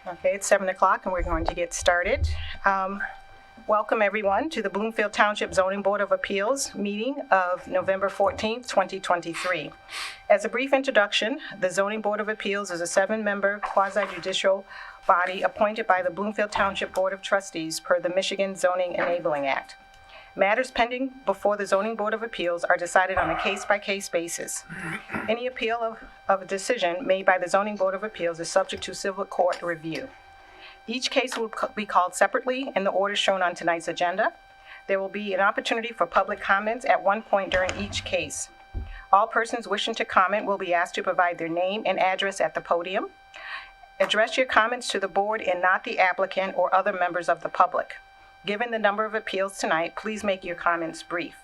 Okay, it's 7 o'clock and we're going to get started. Welcome everyone to the Bloomfield Township Zoning Board of Appeals meeting of November 14th, 2023. As a brief introduction, the Zoning Board of Appeals is a 7-member quasi-judicial body appointed by the Bloomfield Township Board of Trustees per the Michigan Zoning Enabling Act. Matters pending before the Zoning Board of Appeals are decided on a case-by-case basis. Any appeal of a decision made by the Zoning Board of Appeals is subject to civil court review. Each case will be called separately in the order shown on tonight's agenda. There will be an opportunity for public comments at one point during each case. All persons wishing to comment will be asked to provide their name and address at the podium. Address your comments to the board and not the applicant or other members of the public. Given the number of appeals tonight, please make your comments brief.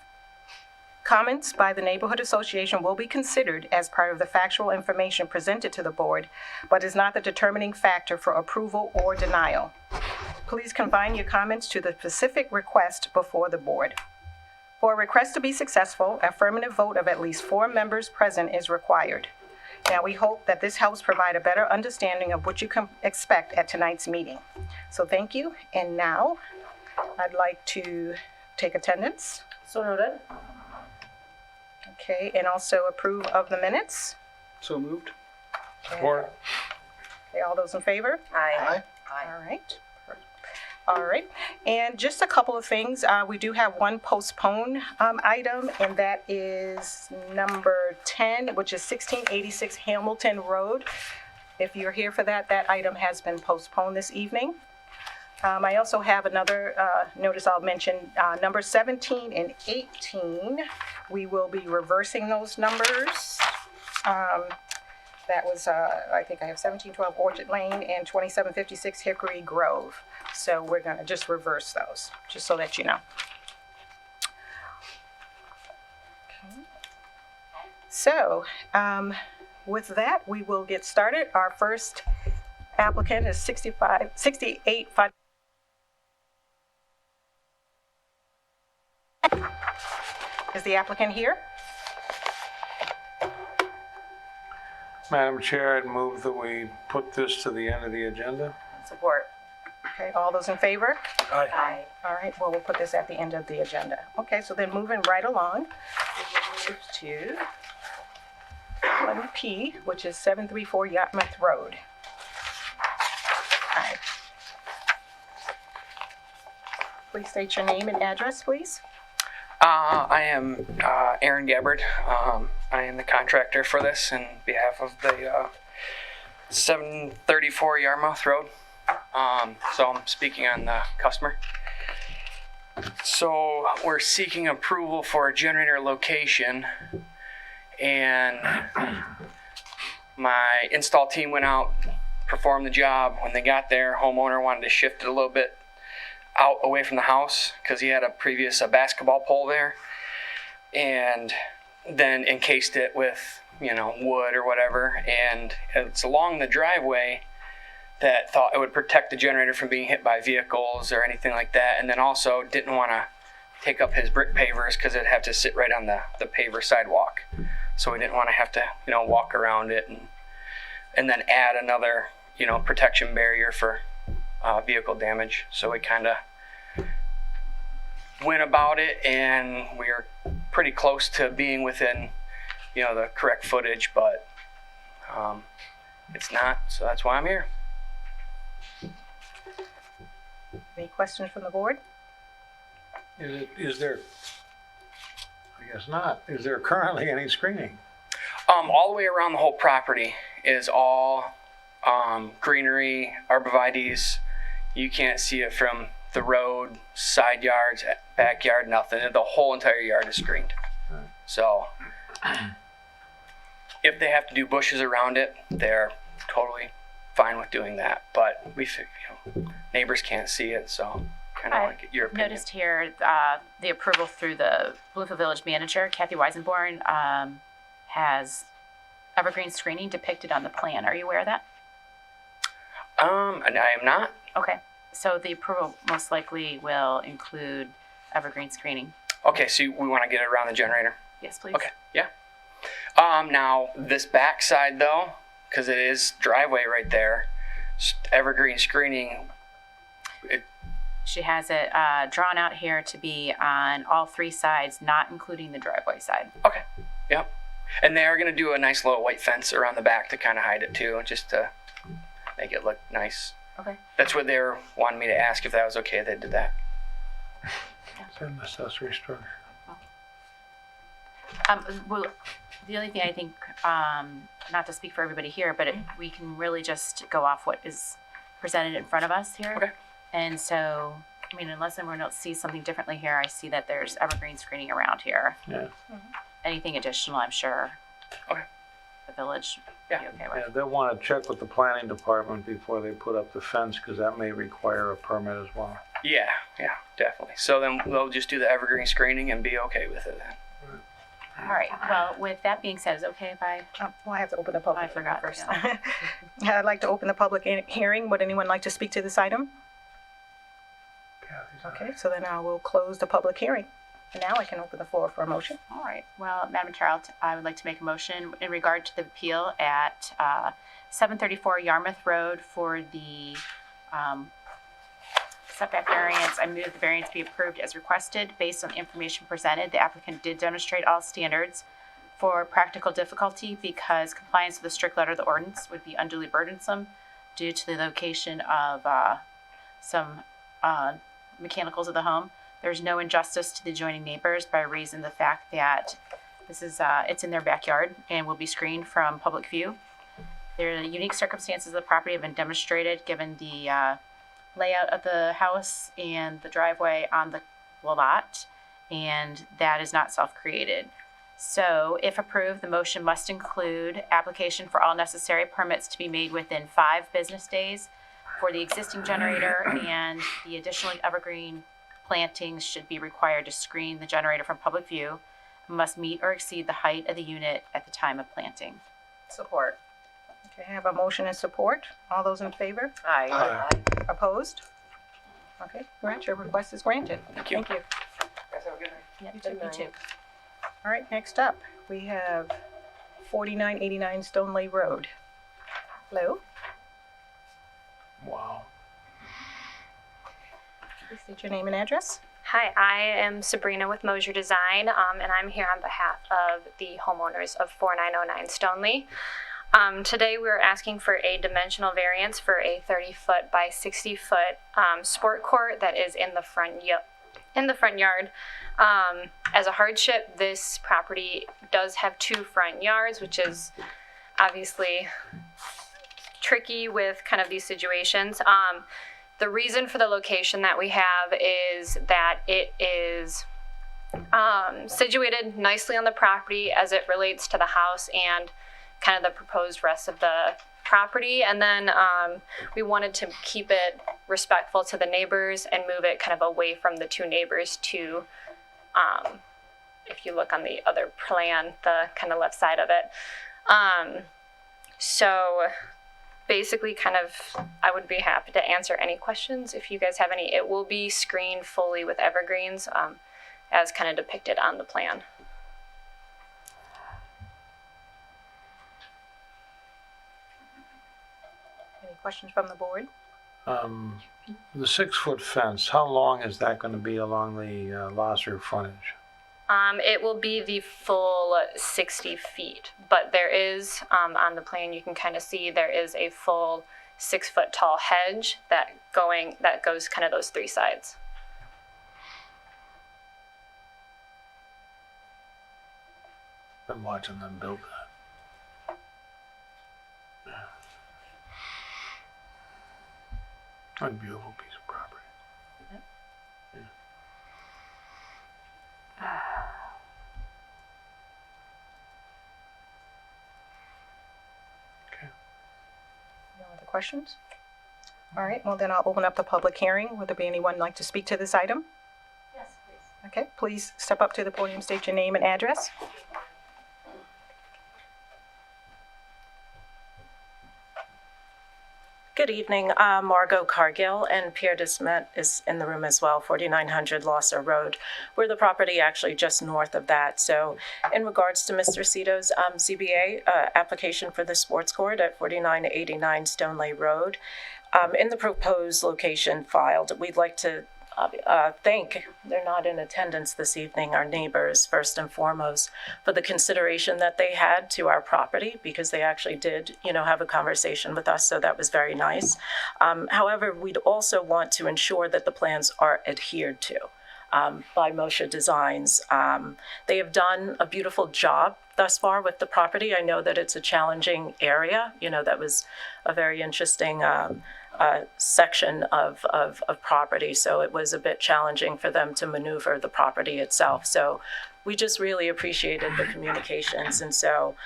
Comments by the Neighborhood Association will be considered as part of the factual information presented to the board, but is not the determining factor for approval or denial. Please confine your comments to the specific request before the board. For a request to be successful, affirmative vote of at least 4 members present is required. Now, we hope that this helps provide a better understanding of what you can expect at tonight's meeting. So thank you, and now I'd like to take attendance. So noted. Okay, and also approve of the minutes. So moved. Support. Okay, all those in favor? Aye. All right. All right, and just a couple of things. We do have one postponed item, and that is number 10, which is 1686 Hamilton Road. If you're here for that, that item has been postponed this evening. I also have another notice I'll mention, number 17 and 18. We will be reversing those numbers. That was, I think I have 1712 Orchard Lane and 2756 Hickory Grove. So we're going to just reverse those, just so that you know. Okay. So with that, we will get started. Our first applicant is 68. Is the applicant here? Madam Chair, I'd move that we put this to the end of the agenda. Support. Okay, all those in favor? Aye. All right, well, we'll put this at the end of the agenda. Okay, so then moving right along, we move to 11P, which is 734 Yarmouth Road. All right. Please state your name and address, please. I am Aaron Gabbard. I am the contractor for this on behalf of the 734 Yarmouth Road. So I'm speaking on the customer. So we're seeking approval for a generator location, and my install team went out, performed the job. When they got there, homeowner wanted to shift it a little bit out away from the house because he had a previous basketball pole there, and then encased it with, wood or whatever. And it's along the driveway that thought it would protect the generator from being hit by vehicles or anything like that. And then also didn't want to take up his brick pavers because it'd have to sit right on the paver sidewalk. So we didn't want to have to, walk around it and then add another, protection barrier for vehicle damage. So we kind of went about it, and we are pretty close to being within, the correct footage, but it's not. So that's why I'm here. Any questions from the board? Is there, I guess not, is there currently any screening? All the way around the whole property is all greenery, arborvitaes. You can't see it from the road, side yards, backyard, nothing. The whole entire yard is screened. Right. So if they have to do bushes around it, they're totally fine with doing that. But we figure, neighbors can't see it, so kind of want to get your opinion. Noticed here the approval through the Bloomfield Village manager, Kathy Weisenborn, has evergreen screening depicted on the plan. Are you aware of that? And I am not. Okay, so the approval most likely will include evergreen screening. Okay, so we want to get it around the generator. Yes, please. Okay, yeah. Now this back side though, because it is driveway right there, evergreen screening. She has it drawn out here to be on all three sides, not including the driveway side. Okay. Yep. And they are going to do a nice little white fence around the back to kind of hide it too, just to make it look nice. Okay. That's what they were wanting me to ask if that was okay. They did that. It's an accessory structure. Well, the only thing I think, not to speak for everybody here, but we can really just go off what is presented in front of us here. Okay. And so, I mean, unless everyone else sees something differently here, I see that there's evergreen screening around here. Yeah. Anything additional, I'm sure Okay. the village Yeah. would be okay Yeah, with. they'll want to check with the planning department before they put up the fence, because that may require a permit as well. Yeah, definitely. So then they'll just do the evergreen screening and be okay with it then. All right, well, with that being said, is it okay if I, Well, I have to open the public I forgot, hearing first. I'd like to open the public hearing. Would anyone like to speak to this item? Okay, so then I will close the public hearing. And now I can open the floor for a motion. all right, well, Madam Chair, I would like to make a motion in regard to the appeal at 734 Yarmouth Road for the setback variance. I move the variance be approved as requested. Based on the information presented, the applicant did demonstrate all standards for practical difficulty because compliance with the strict letter of the ordinance would be unduly burdensome due to the location of some mechanicals of the home. There's no injustice to the adjoining neighbors by reason of the fact that this is, it's in their backyard and will be screened from public view. The unique circumstances of the property have been demonstrated given the layout of the house and the driveway on the lot, and that is not self-created. So if approved, the motion must include application for all necessary permits to be made within 5 business days for the existing generator, and the additional evergreen plantings should be required to screen the generator from public view, must meet or exceed the height of the unit at the time of planting. Support. Okay, I have a motion and support. All those in favor? Aye. Opposed? Okay, grant, your request is granted. Thank you. Thank you. Yep, You too. you too. All right, next up, we have 4989 Stoneley Road. Hello? Wow. Please state your name and address. Hi, I am Sabrina with Mosier Design, and I'm here on behalf of the homeowners of 4909 Stoneley. Today we're asking for a dimensional variance for a 30-foot by 60-foot sport court that is in the front yard. As a hardship, this property does have 2 front yards, which is obviously tricky with kind of these situations. The reason for the location that we have is that it is situated nicely on the property as it relates to the house and kind of the proposed rest of the property. And then we wanted to keep it respectful to the neighbors and move it kind of away from the 2 neighbors to, if you look on the other plan, the kind of left side of it. So basically kind of, I would be happy to answer any questions if you guys have any. It will be screened fully with evergreens as kind of depicted on the plan. Any questions from the board? The 6-foot fence, how long is that going to be along the Losser frontage? It will be the full 60 feet, but there is, on the plan you can kind of see there is a full 6-foot tall hedge that goes kind of those 3 sides. Been watching them build that. What a beautiful piece of property. Okay. No other questions? All right, well then I'll open up the public hearing. Would there be anyone like to speak to this item? Yes, please. Okay, please step up to the podium, state your name and address. Good Good evening. Margot Cargill, and Pierre Desmet is in the room as well, 4900 Losser Road. We're the property actually just north of that. So in regards to Mr. Cito's ZBA application for the sports court at 4989 Stoneleigh Road, in the proposed location filed, we'd like to thank, they're not in attendance this evening, our neighbors, first and foremost, for the consideration that they had to our property, because they actually did, have a conversation with us, so that was very nice. However, we'd also want to ensure that the plans are adhered to by Moshe Designs. They have done a beautiful job thus far with the property. I know that it's a challenging area. That was a very interesting section of property, so it was a bit challenging for them to maneuver the property itself. So we just really appreciated the communications, and so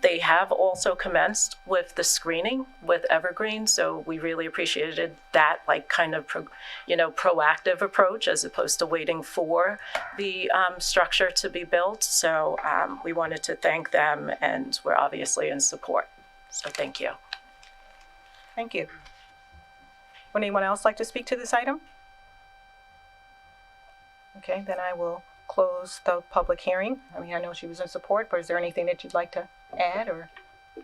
they have also commenced with the screening with evergreen, so we really appreciated that, kind of proactive approach as opposed to waiting for the structure to be built. So we wanted to thank them, and we're obviously in support. So thank you. Thank you. Would anyone else like to speak to this item? Okay, then I will close the public hearing. I know she was in support, but is there anything that you'd like to add or?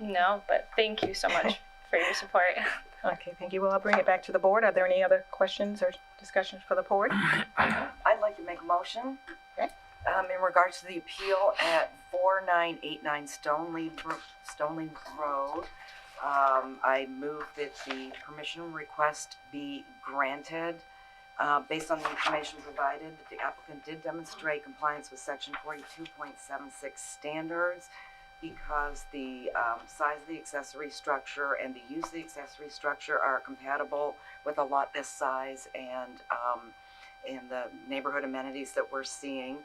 No, but thank you so much for your support. Okay, thank you. Well, I'll bring it back to the board. Are there any other questions or discussions for the board? I'd like to make a motion. Okay. In regards to the appeal at 4989 Stoneleigh Road. I move that the permission request be granted based on the information provided that the applicant did demonstrate compliance with section 42.76 standards, because the size of the accessory structure and the use of the accessory structure are compatible with a lot this size and the neighborhood amenities that we're seeing,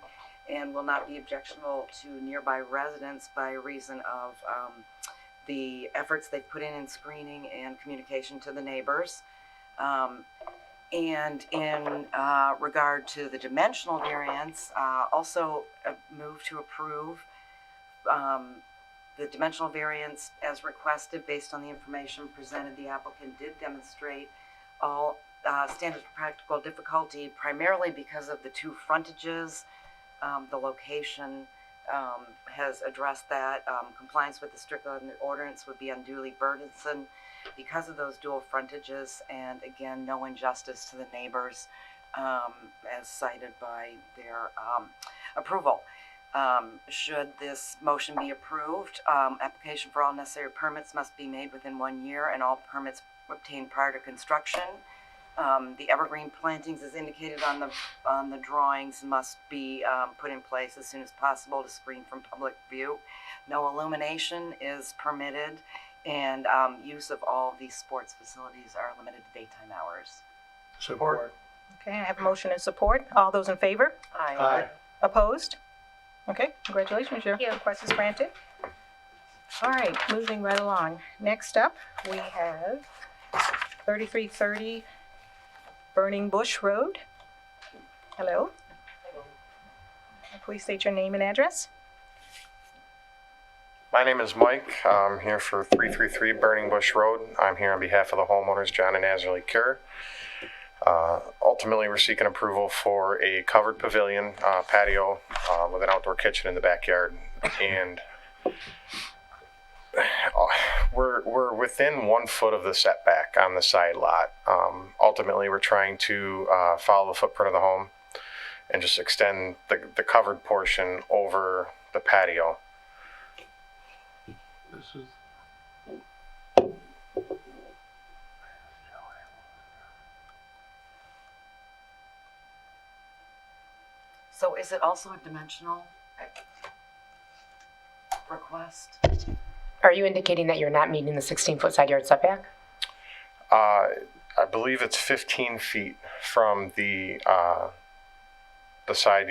and will not be objectionable to nearby residents by reason of the efforts they've put in screening and communication to the neighbors. And in regard to the dimensional variance, also move to approve the dimensional variance as requested based on the information presented. The applicant did demonstrate all standards for practical difficulty, primarily because of the two frontages. The location has addressed that. Compliance with the strict ordinance would be unduly burdensome because of those dual frontages, and again, no injustice to the neighbors, as cited by their approval. Should this motion be approved, application for all necessary permits must be made within 1 year, and all permits obtained prior to construction. The evergreen plantings, as indicated on the drawings, must be put in place as soon as possible to screen from public view. No illumination is permitted, and use of all of these sports facilities are limited to daytime hours. Support. Okay, I have a motion and support. All those in favor? Aye. Opposed? Okay, congratulations, your Thank you. request is granted. All right, moving right along. Next up, we have 3330 Burning Bush Road. Hello. Please state your name and address. My name is Mike. I'm here for 333 Burning Bush Road. I'm here on behalf of the homeowners, John and Azralee Cure. Ultimately, we're seeking approval for a covered pavilion patio with an outdoor kitchen in the backyard. And we're within 1 foot of the setback on the side lot. Ultimately, we're trying to follow the footprint of the home and just extend the covered portion over the patio. This is. So is it also a dimensional request? Are you indicating that you're not meeting the 16-foot side yard setback? I believe it's 15 feet from the side.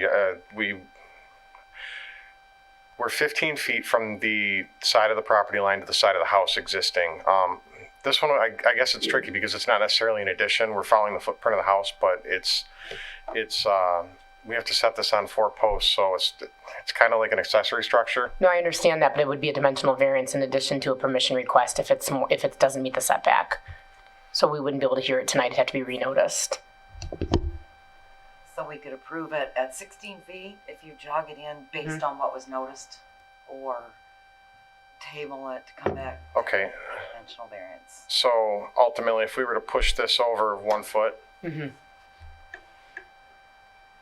We're 15 feet from the side of the property line to the side of the house existing. This one, I guess it's tricky because it's not necessarily an addition. We're following the footprint of the house, but it's we have to set this on 4 posts, so it's kind of like an accessory structure. No, I understand that, but it would be a dimensional variance in addition to a permission request if it doesn't meet the setback. So we wouldn't be able to hear it tonight. It'd have to be renoticed. So we could approve it at 16 feet if you jog it in based on what was noticed, or table it to come back. Okay, Dimensional variance. so ultimately, if we were to push this over 1 foot, and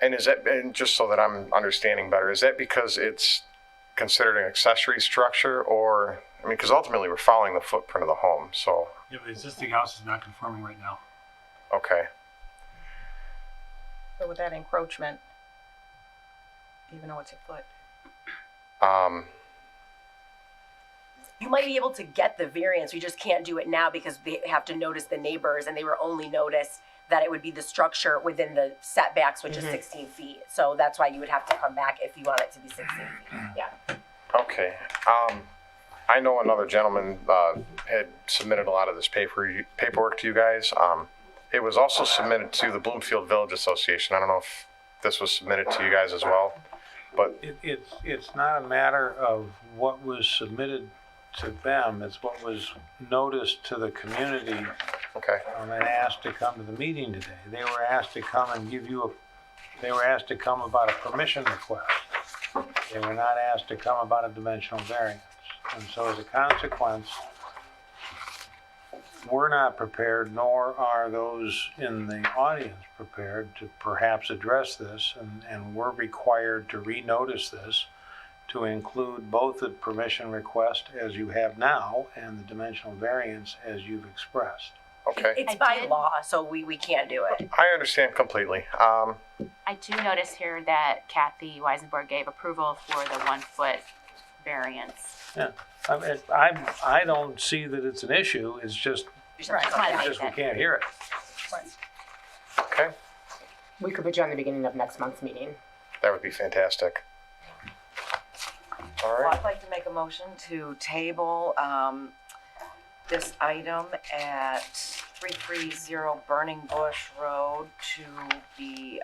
and just so that I'm understanding better, is that because it's considered an accessory structure, or, I mean, because ultimately we're following the footprint of the home, so, Yeah, but the existing house is not conforming right now. okay. So with that encroachment, even though it's a foot. You might be able to get the variance, we just can't do it now because they have to notice the neighbors, and they were only noticed that it would be the structure within the setbacks, which is 16 feet. So that's why you would have to come back if you want it to be 16 feet, yeah. Okay. I know another gentleman had submitted a lot of this paperwork to you guys. It was also submitted to the Bloomfield Village Association. I don't know if this was submitted to you guys as well, but It's not a matter of what was submitted to them, it's what was noticed to the community okay. and asked to come to the meeting today. They were asked to come and they were asked to come about a permission request. They were not asked to come about a dimensional variance. And so as a consequence, we're not prepared, nor are those in the audience prepared to perhaps address this, and we're required to renotice this to include both the permission request as you have now and the dimensional variance as you've expressed. Okay. It's I by did- law, so we can't do it. I understand completely. I do notice here that Kathy Weisenborg gave approval for the 1 foot variance. Yeah, I don't see that it's an issue, it's just, Right. it's just we can't hear it. Okay. We could put you on the beginning of next month's meeting. That would be fantastic. All Well, right. I'd like to make a motion to table this item at 330 Burning Bush Road to be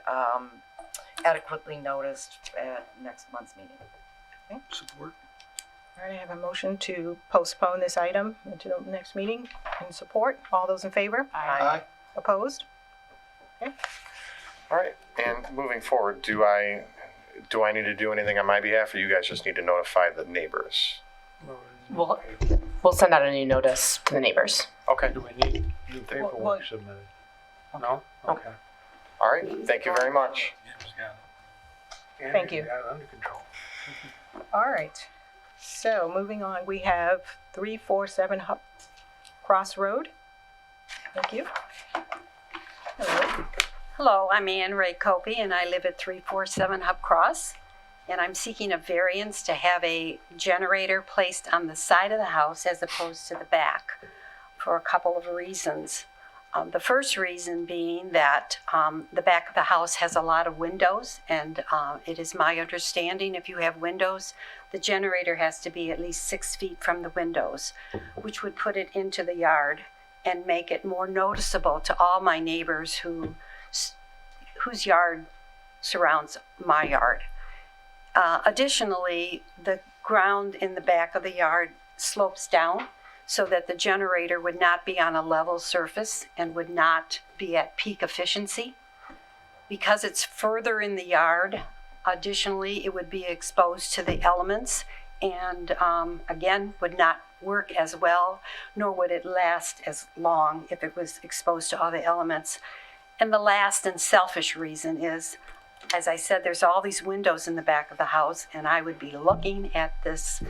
adequately noticed at next month's meeting. Support. All right, I have a motion to postpone this item into the next meeting in support. All those in favor? Aye. Opposed? All right. And moving forward, do I need to do anything on my behalf, or you guys just need to notify the neighbors? We'll send out a new notice to the neighbors. Okay. Do we need new paperwork submitted? No? Okay. All right. Thank you very much. Jim's got it. Thank you. Got it under control. All right. So moving on, we have 347 Cross Road. Thank you. Hello. Hello, I'm Ann Ray Copey, and I live at 347 Hub Cross. And I'm seeking a variance to have a generator placed on the side of the house as opposed to the back for a couple of reasons. The first reason being that the back of the house has a lot of windows, and it is my understanding if you have windows, the generator has to be at least 6 feet from the windows, which would put it into the yard and make it more noticeable to all my neighbors whose yard surrounds my yard. Additionally, the ground in the back of the yard slopes down so that the generator would not be on a level surface and would not be at peak efficiency. Because it's further in the yard, additionally, it would be exposed to the elements and again, would not work as well, nor would it last as long if it was exposed to all the elements. And the last and selfish reason is, as I said, there's all these windows in the back of the house, and I would be looking at this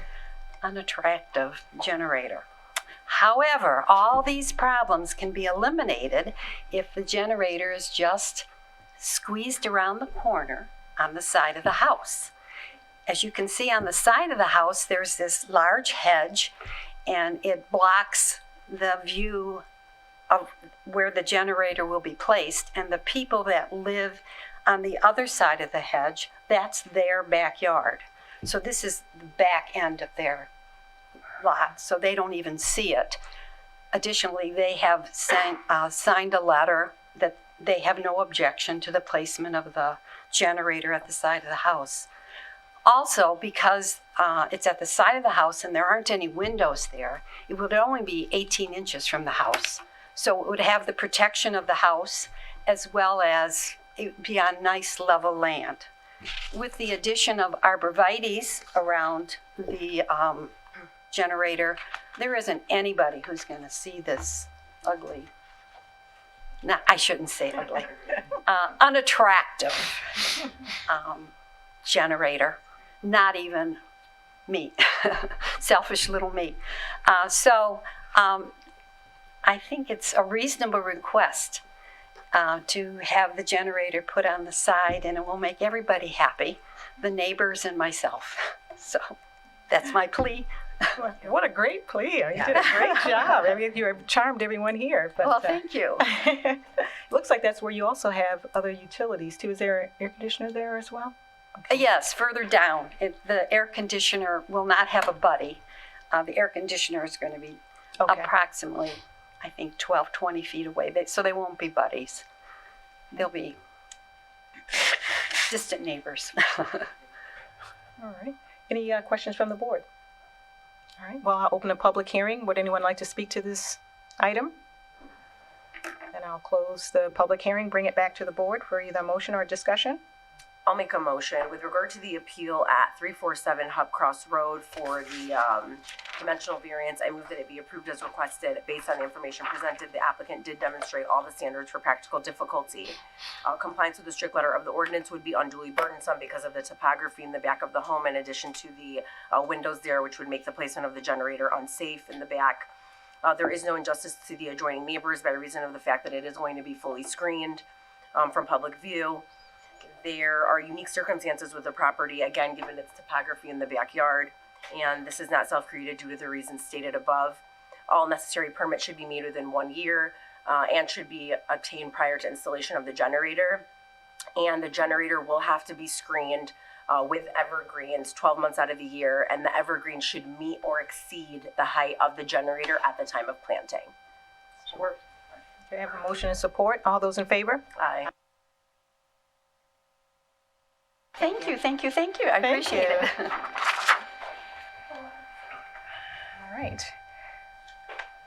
unattractive generator. However, all these problems can be eliminated if the generator is just squeezed around the corner on the side of the house. As you can see on the side of the house, there's this large hedge, and it blocks the view of where the generator will be placed, and the people that live on the other side of the hedge, that's their backyard. So this is the back end of their lot, so they don't even see it. Additionally, they have signed a letter that they have no objection to the placement of the generator at the side of the house. Also, because it's at the side of the house and there aren't any windows there, it would only be 18 inches from the house. So it would have the protection of the house as well as it would be on nice level land. With the addition of arborvitaes around the generator, there isn't anybody who's going to see this ugly, no, I shouldn't say ugly, unattractive generator, not even me, selfish little me. I think it's a reasonable request to have the generator put on the side, and it will make everybody happy, the neighbors and myself. So that's my plea. What a great plea. You did a great job. I mean, you charmed everyone here. But, Well, thank you. It looks like that's where you also have other utilities too. Is there an air conditioner there as well? Yes, further down, the air conditioner will not have a buddy. The air conditioner is going to be approximately, I think, 12, 20 feet away. So they won't be buddies. They'll be distant neighbors. All right. Any questions from the board? All right. Well, I'll open a public hearing. Would anyone like to speak to this item? And I'll close the public hearing, bring it back to the board for either motion or discussion. I'll make a motion with regard to the appeal at 347 Hub Cross Road for the dimensional variance. I move that it be approved as requested. Based on the information presented, the applicant did demonstrate all the standards for practical difficulty. Compliance with the strict letter of the ordinance would be unduly burdensome because of the topography in the back of the home, in addition to the windows there, which would make the placement of the generator unsafe in the back. There is no injustice to the adjoining neighbors by reason of the fact that it is going to be fully screened from public view. There are unique circumstances with the property, again, given its topography in the backyard, and this is not self-created due to the reasons stated above. All necessary permits should be made within 1 year and should be obtained prior to installation of the generator. And the generator will have to be screened with evergreens 12 months out of the year, and the evergreens should meet or exceed the height of the generator at the time of planting. Okay, I have a motion and support. All those in favor? Aye. Thank you, thank you, thank you. I appreciate it. All right.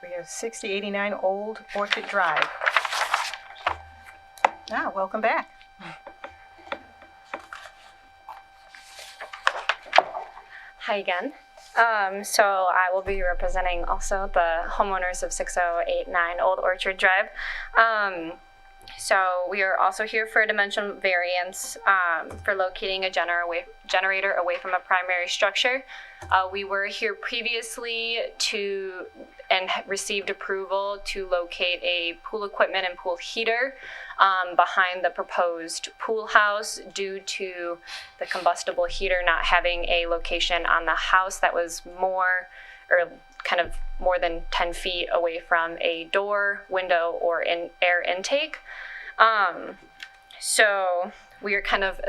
We have 6089 Old Orchard Drive. Welcome back. Hi again. So I will be representing also the homeowners of 6089 Old Orchard Drive. So we are also here for a dimensional variance for locating a generator away from a primary structure. We were here previously and received approval to locate a pool equipment and pool heater behind the proposed pool house due to the combustible heater not having a location on the house that was more than 10 feet away from a door, window, or air intake. So we are kind of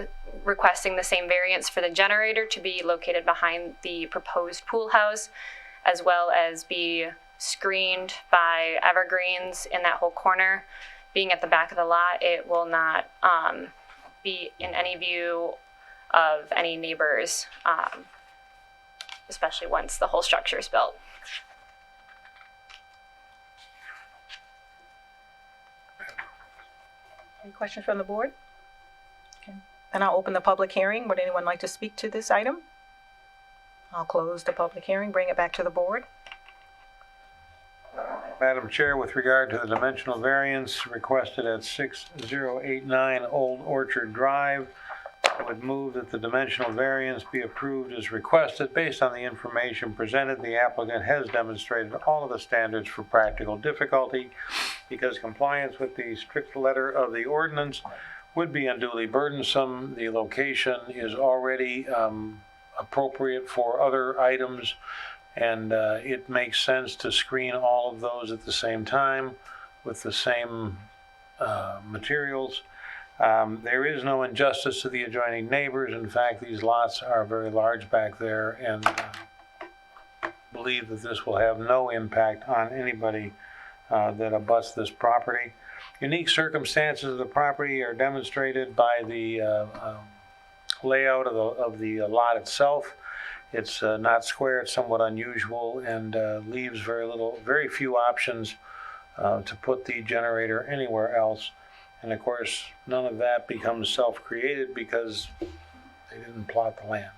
requesting the same variance for the generator to be located behind the proposed pool house, as well as be screened by evergreens in that whole corner. Being at the back of the lot, it will not be in any view of any neighbors, especially once the whole structure is built. Any questions from the board? Okay. And I'll open the public hearing. Would anyone like to speak to this item? I'll close the public hearing, bring it back to the board. Madam Chair, with regard to the dimensional variance requested at 6089 Old Orchard Drive, I would move that the dimensional variance be approved as requested. Based on the information presented, the applicant has demonstrated all of the standards for practical difficulty. Because compliance with the strict letter of the ordinance would be unduly burdensome, the location is already appropriate for other items, and it makes sense to screen all of those at the same time with the same materials. There is no injustice to the adjoining neighbors. In fact, these lots are very large back there, and believe that this will have no impact on anybody that abuts this property. Unique circumstances of the property are demonstrated by the layout of the lot itself. It's not square, it's somewhat unusual, and leaves very few options to put the generator anywhere else. And of course, none of that becomes self-created because they didn't plot the land.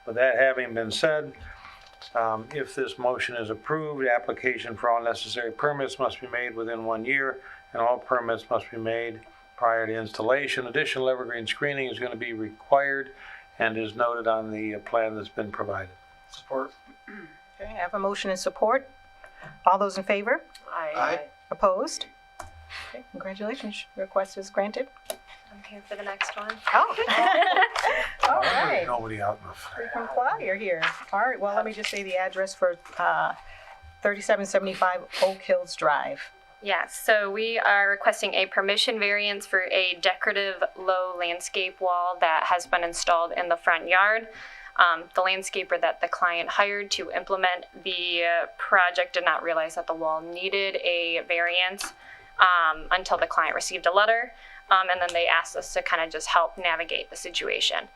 But that having been said, if this motion is approved, application for all necessary permits must be made within 1 year, and all permits must be made prior to installation. Additional evergreen screening is going to be required and is noted on the plan that's been provided. Support. Okay, I have a motion and support. All those in favor? Aye. Opposed? Okay, congratulations. Request is granted. I'm here for the next one. Oh. All right. Nobody out in the Frequent flyer here. All right, well, let me just say the address for 3775 Oak Hills Drive. Yes, so we are requesting a permission variance for a decorative low landscape wall that has been installed in the front yard. The landscaper that the client hired to implement the project did not realize that the wall needed a variance until the client received a letter. And then they asked us to kind of just help navigate the situation.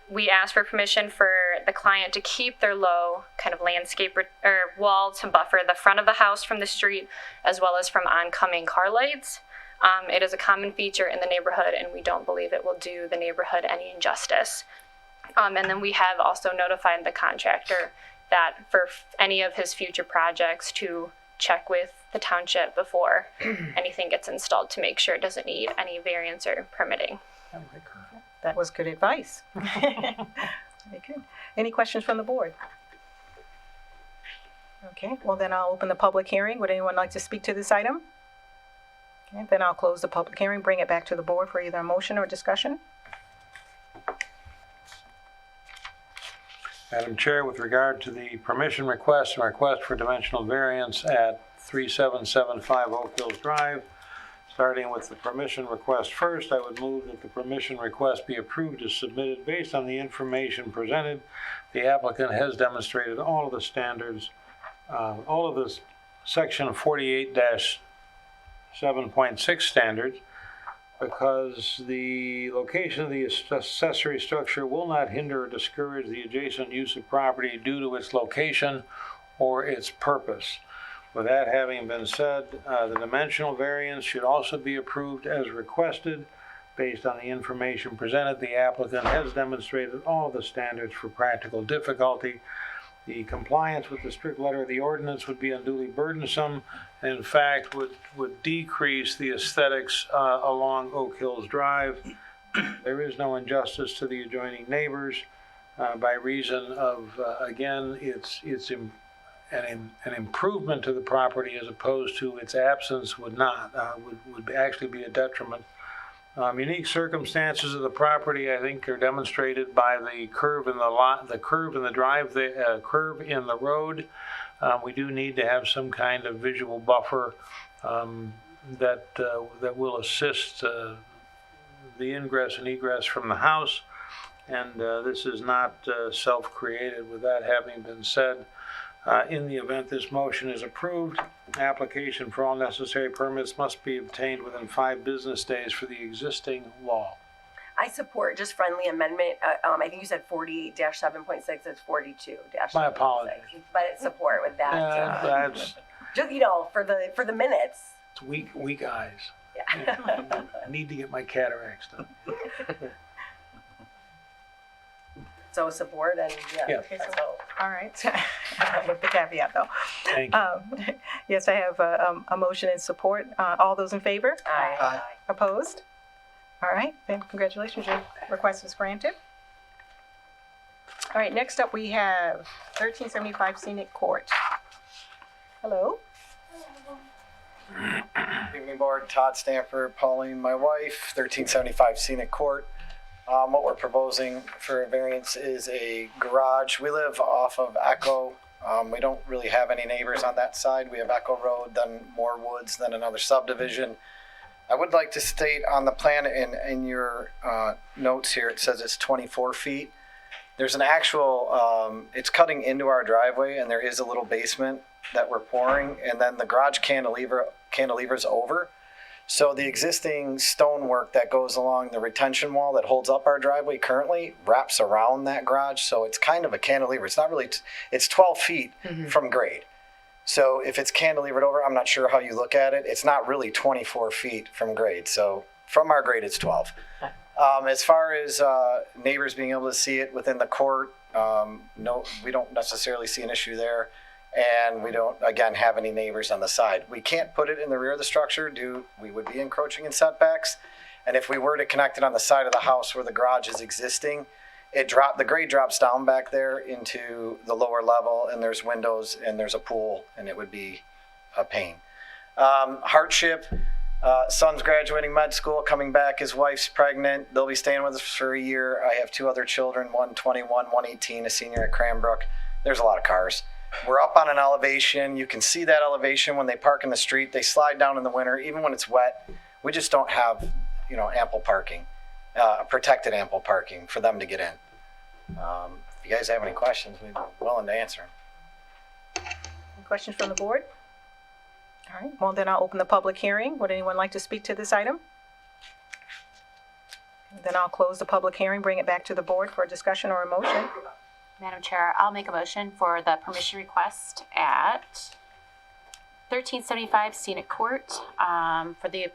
We asked for permission for the client to keep their low kind of landscape or wall to buffer the front of the house from the street, as well as from oncoming car lights. It is a common feature in the neighborhood, and we don't believe it will do the neighborhood any injustice. And then we have also notified the contractor that for any of his future projects to check with the township before anything gets installed to make sure it doesn't need any variance or permitting. That was good advice. Very good. Any questions from the board? Okay, well then I'll open the public hearing. Would anyone like to speak to this item? Okay, then I'll close the public hearing, bring it back to the board for either a motion or discussion. Madam Chair, with regard to the permission request and request for dimensional variance at 3775 Oak Hills Drive, starting with the permission request first, I would move that the permission request be approved as submitted based on the information presented. The applicant has demonstrated all of the standards, all of the section 48-7.6 standards, because the location of the accessory structure will not hinder or discourage the adjacent use of property due to its location or its purpose. With that having been said, the dimensional variance should also be approved as requested. Based on the information presented, the applicant has demonstrated all of the standards for practical difficulty. The compliance with the strict letter of the ordinance would be unduly burdensome, and in fact would decrease the aesthetics along Oak Hills Drive. There is no injustice to the adjoining neighbors by reason of, again, it's an improvement to the property as opposed to its absence would actually be a detriment. Unique circumstances of the property, I think, are demonstrated by the curve in the lot, the curve in the drive, the curve in the road. We do need to have some kind of visual buffer that will assist the ingress and egress from the house. And this is not self-created. With that having been said, in the event this motion is approved, application for all necessary permits must be obtained within 5 business days for the existing wall. I support just friendly amendment. I think you said 48-7.6, it's 42-7.6. My apologies. But it's support with that. That's Just, for the minutes. it's weak eyes. Yeah. I need to get my cataracts done. So support and Yeah. Okay, so, all right. With the caveat though. Thank you. Yes, I have a motion and support. All those in favor? Aye. Opposed? All right, then congratulations, your request is granted. All right, next up we have 1375 Scenic Court. Hello? Evening Board, Todd Stanford, Pauline, my wife, 1375 Scenic Court. What we're proposing for a variance is a garage. We live off of Echo. We don't really have any neighbors on that side. We have Echo Road, then more woods, then another subdivision. I would like to state on the plan in your notes here, it says it's 24 feet. There's an actual, it's cutting into our driveway, and there is a little basement that we're pouring, and then the garage cantilever's over. So the existing stonework that goes along the retention wall that holds up our driveway currently wraps around that garage. So it's kind of a cantilever. It's not really, it's 12 feet from grade. So if it's cantilevered over, I'm not sure how you look at it. It's not really 24 feet from grade. So from our grade, it's 12. As far as neighbors being able to see it within the court, no, we don't necessarily see an issue there. And we don't, again, have any neighbors on the side. We can't put it in the rear of the structure we would be encroaching in setbacks. And if we were to connect it on the side of the house where the garage is existing, the grade drops down back there into the lower level, and there's windows and there's a pool, and it would be a pain. Hardship, son's graduating med school, coming back, his wife's pregnant. They'll be staying with us for a year. I have 2 other children, one 21, one 18, a senior at Cranbrook. There's a lot of cars. We're up on an elevation. You can see that elevation when they park in the street. They slide down in the winter, even when it's wet. We just don't have, ample parking, protected ample parking for them to get in. If you guys have any questions, we'd be willing to answer them. Any questions from the board? All right, well, then I'll open the public hearing. Would anyone like to speak to this item? Then I'll close the public hearing, bring it back to the board for a discussion or a motion. Madam Chair, I'll make a motion for the permission request at 1375 Scenic Court for the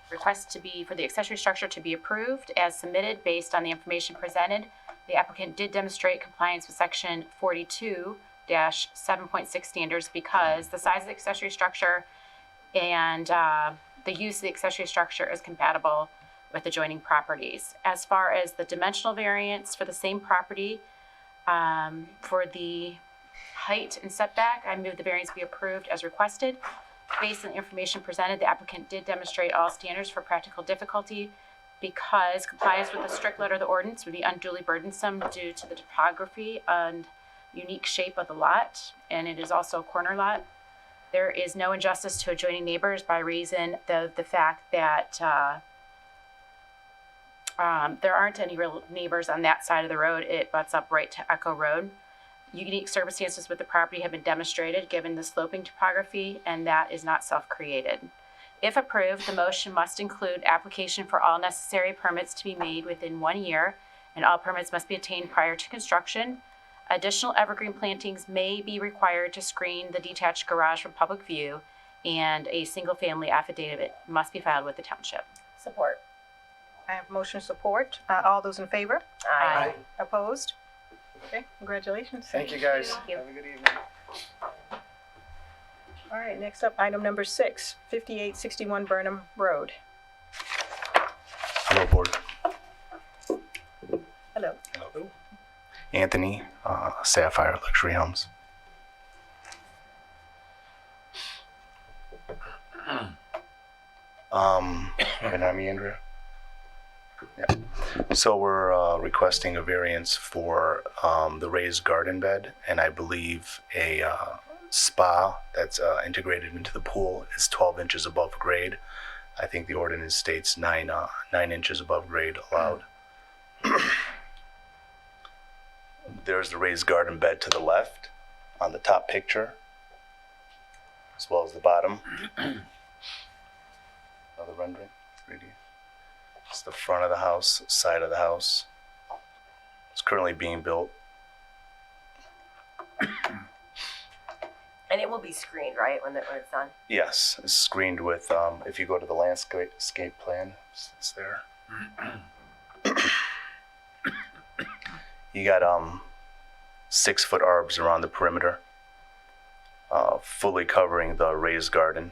request for the accessory structure to be approved as submitted based on the information presented. The applicant did demonstrate compliance with section 42-7.6 standards because the size of the accessory structure and the use of the accessory structure is compatible with adjoining properties. As far as the dimensional variance for the same property, for the height and setback, I move the variance be approved as requested. Based on the information presented, the applicant did demonstrate all standards for practical difficulty because compliance with the strict letter of the ordinance would be unduly burdensome due to the topography and unique shape of the lot, and it is also a corner lot. There is no injustice to adjoining neighbors by reason of the fact that there aren't any real neighbors on that side of the road. It butts up right to Echo Road. Unique circumstances with the property have been demonstrated given the sloping topography, and that is not self-created. If approved, the motion must include application for all necessary permits to be made within 1 year, and all permits must be obtained prior to construction. Additional evergreen plantings may be required to screen the detached garage from public view, and a single-family affidavit must be filed with the township. Support. I have motion support. All those in favor? Aye. Opposed? Okay, congratulations. Thank you, guys. Thank you. Have a good evening. All right, next up, item number 6, 5861 Burnham Road. Hello, board. Hello. Hello. Anthony, Sapphire Luxury Homes. And I'm Andrea. Yeah. So we're requesting a variance for the raised garden bed, and I believe a spa that's integrated into the pool is 12 inches above grade. I think the ordinance states 9 inches above grade allowed. There's the raised garden bed to the left on the top picture, as well as the bottom. Another rendering, right here. It's the front of the house, side of the house. It's currently being built. And it will be screened, right, when it's done? Yes, it's screened with, if you go to the landscape plan, it's there. You got 6-foot arbs around the perimeter, fully covering the raised garden.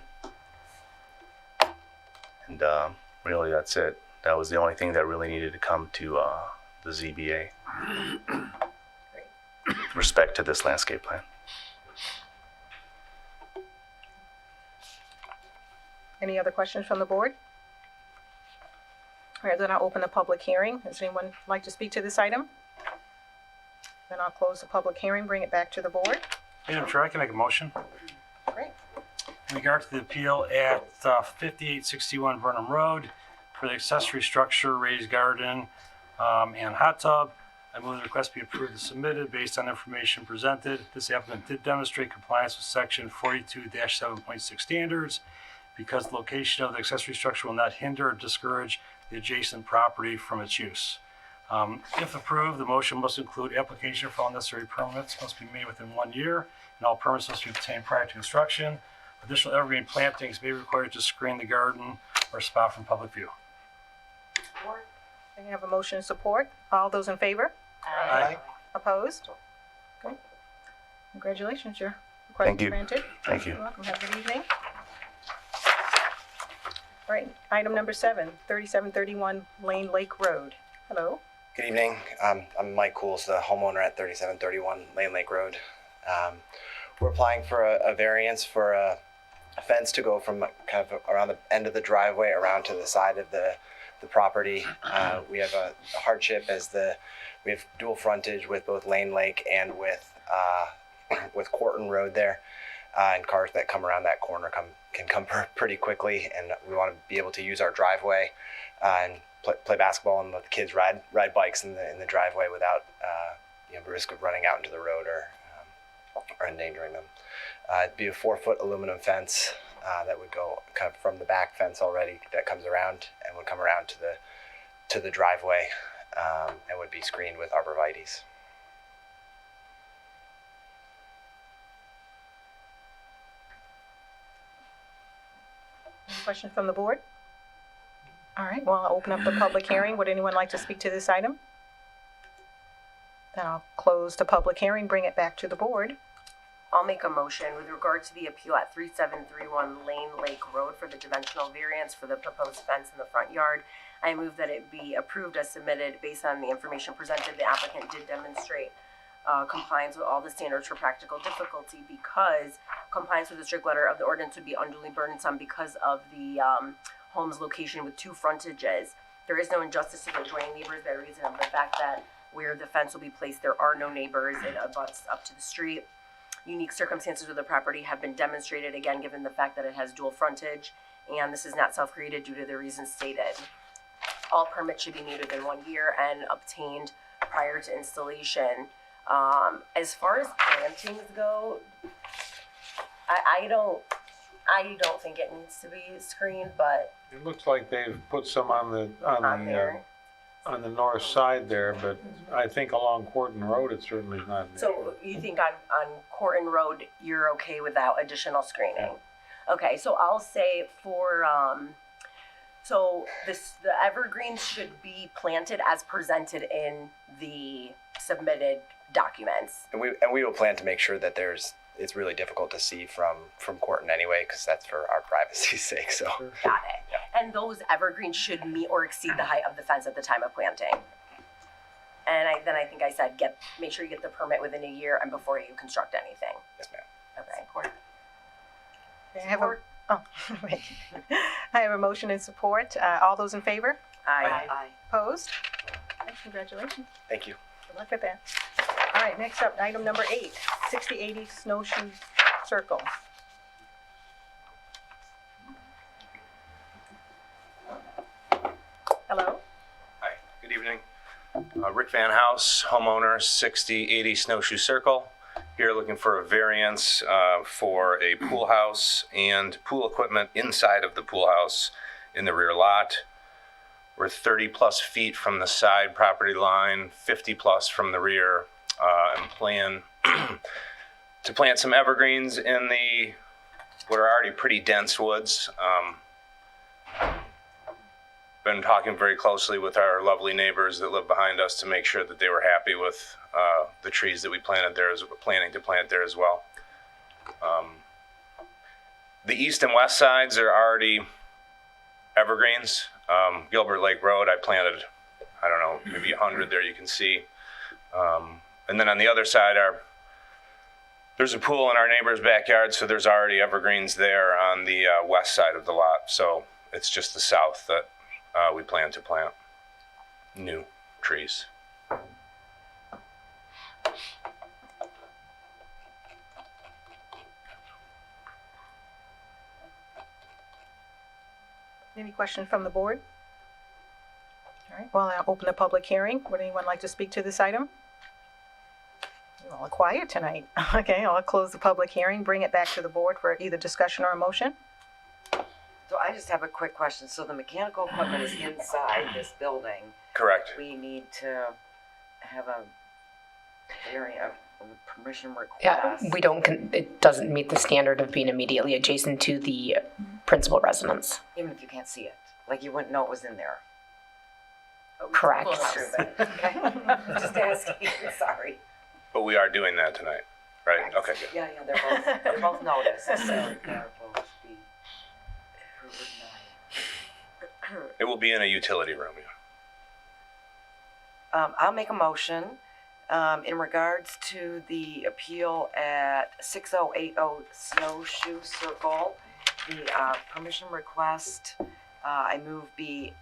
And really that's it. That was the only thing that really needed to come to the ZBA with respect to this landscape plan. Any other questions from the board? All right, then I'll open the public hearing. Does anyone like to speak to this item? Then I'll close the public hearing, bring it back to the board. Madam Chair, I can make a motion. Great. In regard to the appeal at 5861 Burnham Road for the accessory structure, raised garden, and hot tub, I move the request be approved and submitted based on information presented. This applicant did demonstrate compliance with section 42-7.6 standards because the location of the accessory structure will not hinder or discourage the adjacent property from its use. If approved, the motion must include application for all necessary permits must be made within 1 year, and all permits must be obtained prior to construction. Additional evergreen plantings may be required to screen the garden or spot from public view. I have a motion and support. All those in favor? Aye. Opposed? Okay. Congratulations, your request Thank is you. granted. Thank you. You're welcome. Have a good evening. All right, item number 7, 3731 Lane Lake Road. Hello. Good evening. I'm Mike Cools, the homeowner at 3731 Lane Lake Road. We're applying for a variance for a fence to go from kind of around the end of the driveway around to the side of the property. We have a hardship as we have dual frontage with both Lane Lake and with Corton Road there. And cars that come around that corner can come pretty quickly, and we want to be able to use our driveway and play basketball and let the kids ride bikes in the driveway without the risk of running out into the road or endangering them. It'd be a 4-foot aluminum fence that would go kind of from the back fence already that comes around and would come around to the driveway and would be screened with arborvitaes. Any questions from the board? All right, well, I'll open up the public hearing. Would anyone like to speak to this item? Then I'll close the public hearing, bring it back to the board. I'll make a motion with regard to the appeal at 3731 Lane Lake Road for the dimensional variance for the proposed fence in the front yard. I move that it be approved as submitted based on the information presented. The applicant did demonstrate compliance with all the standards for practical difficulty because compliance with the strict letter of the ordinance would be unduly burdensome because of the home's location with 2 frontages. There is no injustice to the adjoining neighbors by reason of the fact that where the fence will be placed, there are no neighbors. It abuts up to the street. Unique circumstances of the property have been demonstrated, again, given the fact that it has dual frontage, and this is not self-created due to the reasons stated. All permits should be made within 1 year and obtained prior to installation. As far as plantings go, I don't think it needs to be screened, but It looks like they've put some on the north side there, but I think along Corton Road, it certainly is not an issue. so you think on Corton Road, you're okay without additional screening? Okay, so I'll say for, so the evergreens should be planted as presented in the submitted documents. And we will plan to make sure that it's really difficult to see from Corton anyway, because that's for our privacy's sake. So Got it. Yeah. And those evergreens should meet or exceed the height of the fence at the time of planting. And I think I said make sure you get the permit within a year and before you construct anything. yes, ma'am. Okay. Wait. I have a motion and support. All those in favor? Aye. Opposed? Okay, congratulations. Thank you. Good luck with that. All right, next up, item number 8, 6080 Snowshoe Circle. Hello? Hi, good evening. Rick Van House, homeowner, 6080 Snowshoe Circle. Here looking for a variance for a pool house and pool equipment inside of the pool house in the rear lot. We're 30 plus feet from the side property line, 50 plus from the rear, and plan to plant some evergreens in what are already pretty dense woods. Been talking very closely with our lovely neighbors that live behind us to make sure that they were happy with the trees that we planted there, planning to plant there as well. The east and west sides are already evergreens. Gilbert Lake Road, I planted, I don't know, maybe 100 there you can see. And then on the other side, there's a pool in our neighbor's backyard, so there's already evergreens there on the west side of the lot. So it's just the south that we plan to plant new trees. Any questions from the board? All right, well, I'll open the public hearing. Would anyone like to speak to this item? You're all quiet tonight. Okay, I'll close the public hearing, bring it back to the board for either discussion or a motion. So I just have a quick question. So the mechanical equipment is inside this building. Correct. We need to have a permission Yeah, request. we don't, it doesn't meet the standard of being immediately adjacent to the principal residence. Even if you can't see it, like you wouldn't know it was in there. Correct. We'll approve it. Okay, just asking, sorry. But we are doing that tonight, right? Okay, good. Yeah, they're both noticed, so they'll both be approved tonight. It will be in a utility room, yeah. I'll make a motion in regards to the appeal at 6080 Snowshoe Circle. The permission request, I move be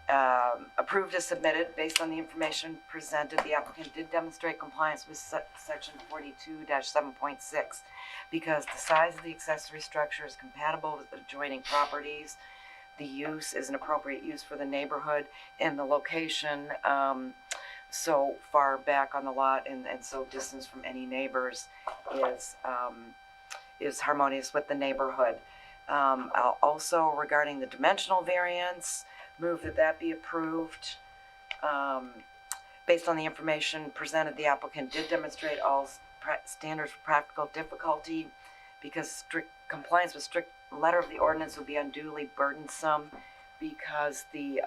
approved as submitted based on the information presented. The applicant did demonstrate compliance with section 42-7.6 because the size of the accessory structure is compatible with the adjoining properties. The use is an appropriate use for the neighborhood, and the location so far back on the lot and so distance from any neighbors is harmonious with the neighborhood. I'll also, regarding the dimensional variance, move that be approved. Based on the information presented, the applicant did demonstrate all standards for practical difficulty because strict compliance with strict letter of the ordinance would be unduly burdensome because the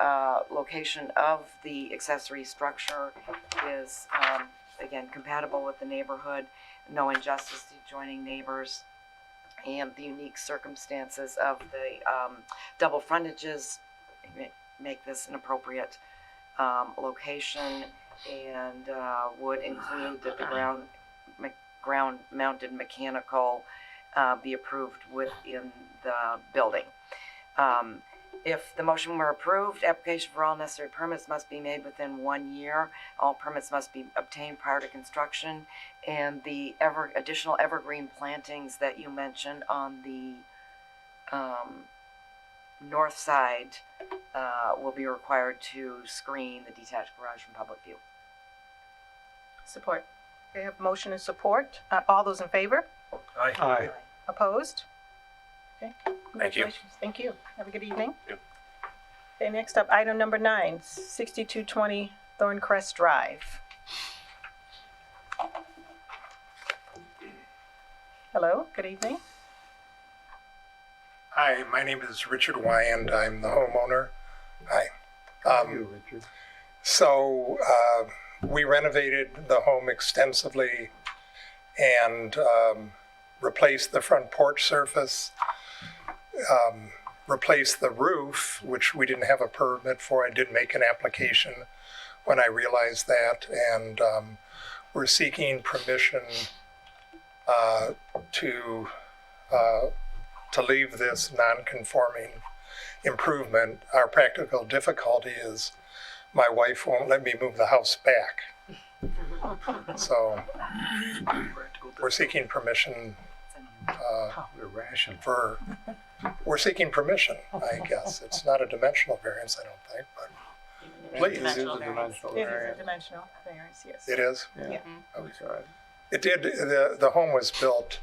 location of the accessory structure is, again, compatible with the neighborhood, no injustice to adjoining neighbors, and the unique circumstances of the double frontages make this an appropriate location, and would include that the ground-mounted mechanical be approved within the building. If the motion were approved, application for all necessary permits must be made within 1 year. All permits must be obtained prior to construction, and the additional evergreen plantings that you mentioned on the north side will be required to screen the detached garage from public view. Support. We have motion and support. All those in favor? Aye. Opposed? Okay. Thank you. Congratulations. Thank you. Have a good evening. Yep. Okay, next up, item number 9, 6220 Thorncrest Drive. Hello, good evening. Hi, my name is Richard Wyand. I'm the homeowner. Hi. Richard. So we renovated the home extensively and replaced the front porch surface, replaced the roof, which we didn't have a permit for. I did make an application when I realized that, and we're seeking permission to leave this non-conforming improvement. Our practical difficulty is my wife won't let me move the house back. So we're seeking permission we're seeking permission, I guess. It's not a dimensional variance, I don't think, but please. It is a dimensional It is a variance. dimensional variance, yes. It is? Yeah. Okay. It did, the home was built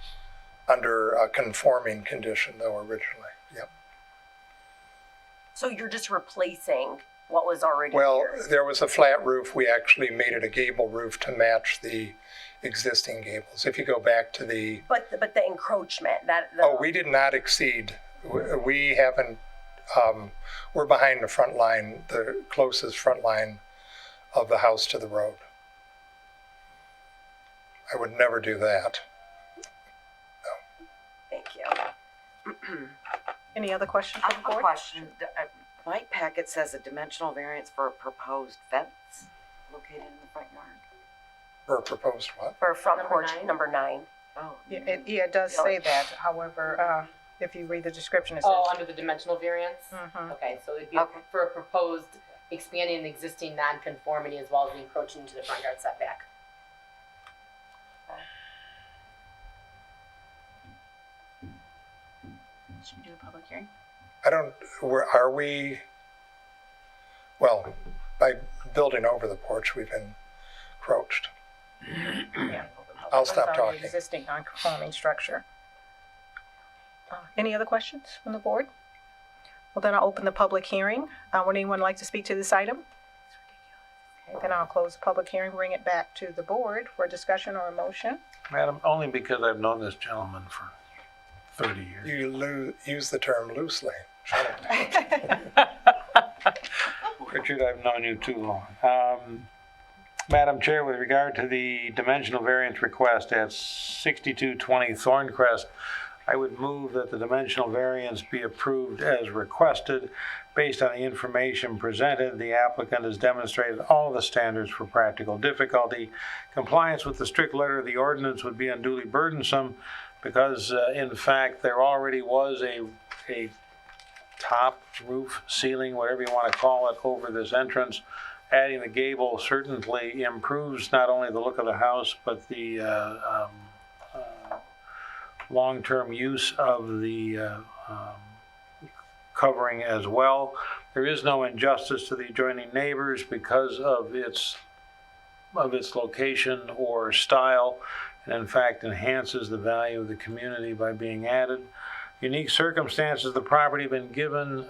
under a conforming condition though originally, yep. So you're just replacing what was already Well, here? there was a flat roof. We actually made it a gable roof to match the existing gables. If you go back to the... But the encroachment, Oh, we did not exceed. We haven't, we're behind the front line, the closest front line of the house to the road. I would never do that. Thank you. Any other questions I from have the a board? question. My packet says a dimensional variance for a proposed fence located in the front yard. For a proposed what? For front porch number 9. Oh. Yeah, it does say that. However, if you read the description, it says. Oh, under the dimensional variance? Mhm. Okay, so it'd be Okay. for a proposed expanding an existing non-conformity as well as the encroaching into the front yard setback. Should we do a public hearing? Are we, well, by building over the porch, we've encroached. Yeah. I'll It's stop already talking. Existing non-conforming structure. Any other questions from the board? Well, then I'll open the public hearing. Would anyone like to speak to this item? Okay, then I'll close the public hearing, bring it back to the board for discussion or a motion. Madam, only because I've known this gentleman for 30 years. You use the term loosely. Richard, I've known you too long. Madam Chair, with regard to the dimensional variance request at 6220 Thorncrest, I would move that the dimensional variance be approved as requested. Based on the information presented, the applicant has demonstrated all the standards for practical difficulty. Compliance with the strict letter of the ordinance would be unduly burdensome because, in fact, there already was a top, roof, ceiling, whatever you want to call it, over this entrance. Adding the gable certainly improves not only the look of the house, but the long-term use of the covering as well. There is no injustice to the adjoining neighbors because of its location or style, and in fact enhances the value of the community by being added. Unique circumstances of the property have been given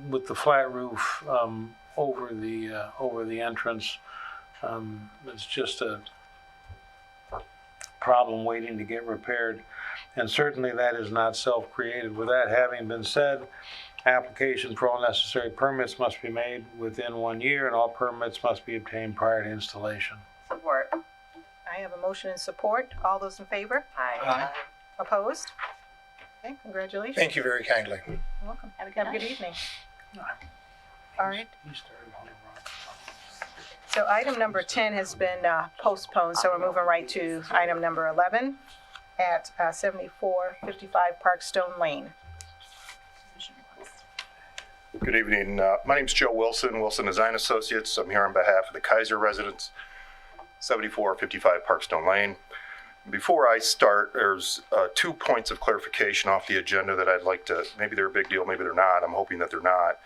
with the flat roof over the entrance. It's just a problem waiting to get repaired, and certainly that is not self-created. With that having been said, application for all necessary permits must be made within 1 year, and all permits must be obtained prior to installation. Support. I have a motion and support. All those in favor? Aye. Opposed? Okay, congratulations. Thank you very kindly. You're welcome. Have a good evening. All right. So item number 10 has been postponed, so we're moving right to item number 11 at 7455 Parkstone Lane. Good evening. My name's Joe Wilson, Wilson Design Associates. I'm here on behalf of the Kaiser residents, 7455 Parkstone Lane. Before I start, there's 2 points of clarification off the agenda that I'd like to, maybe they're a big deal, maybe they're not. I'm hoping that they're not.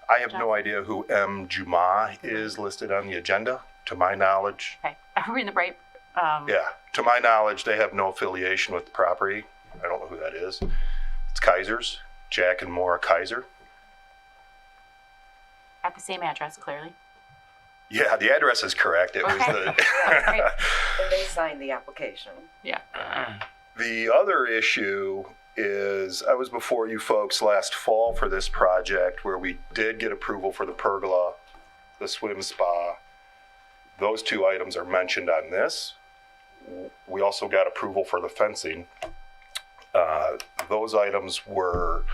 I have no idea who M. Juma is listed on the agenda, to my knowledge. Okay, are we in the right? Yeah, to my knowledge, they have no affiliation with the property. I don't know who that is. It's Kaiser's, Jack and Maura Kaiser. At the same address, clearly. Yeah, the address is correct. It was the. Right. And they signed the application. Yeah. The other issue is I was before you folks last fall for this project where we did get approval for the pergola, the swim spa. Those 2 items are mentioned on this. We also got approval for the fencing. Those items were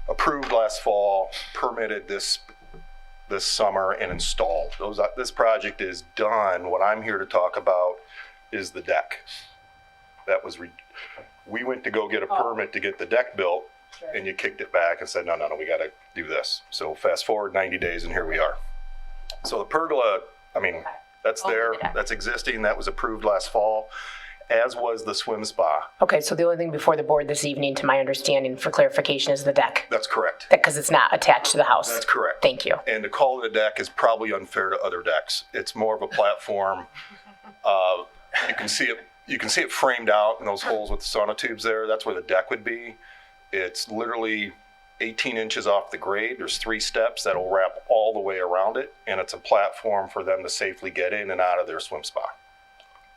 approved last fall, permitted this summer, and installed. This project is done. What I'm here to talk about is the deck. We went to go get a permit to get the deck built, and you kicked it back and said, no, we got to do this. So fast forward 90 days, and here we are. So the pergola, I mean, that's there, that's existing, that was approved last fall, as was the swim spa. Okay, so the only thing before the board this evening, to my understanding, for clarification, is the deck. That's correct. Because it's not attached to the house. That's correct. Thank you. And to call it a deck is probably unfair to other decks. It's more of a platform. You can see it framed out in those holes with the sonotubes there. That's where the deck would be. It's literally 18 inches off the grade. There's 3 steps that'll wrap all the way around it, and it's a platform for them to safely get in and out of their swim spa.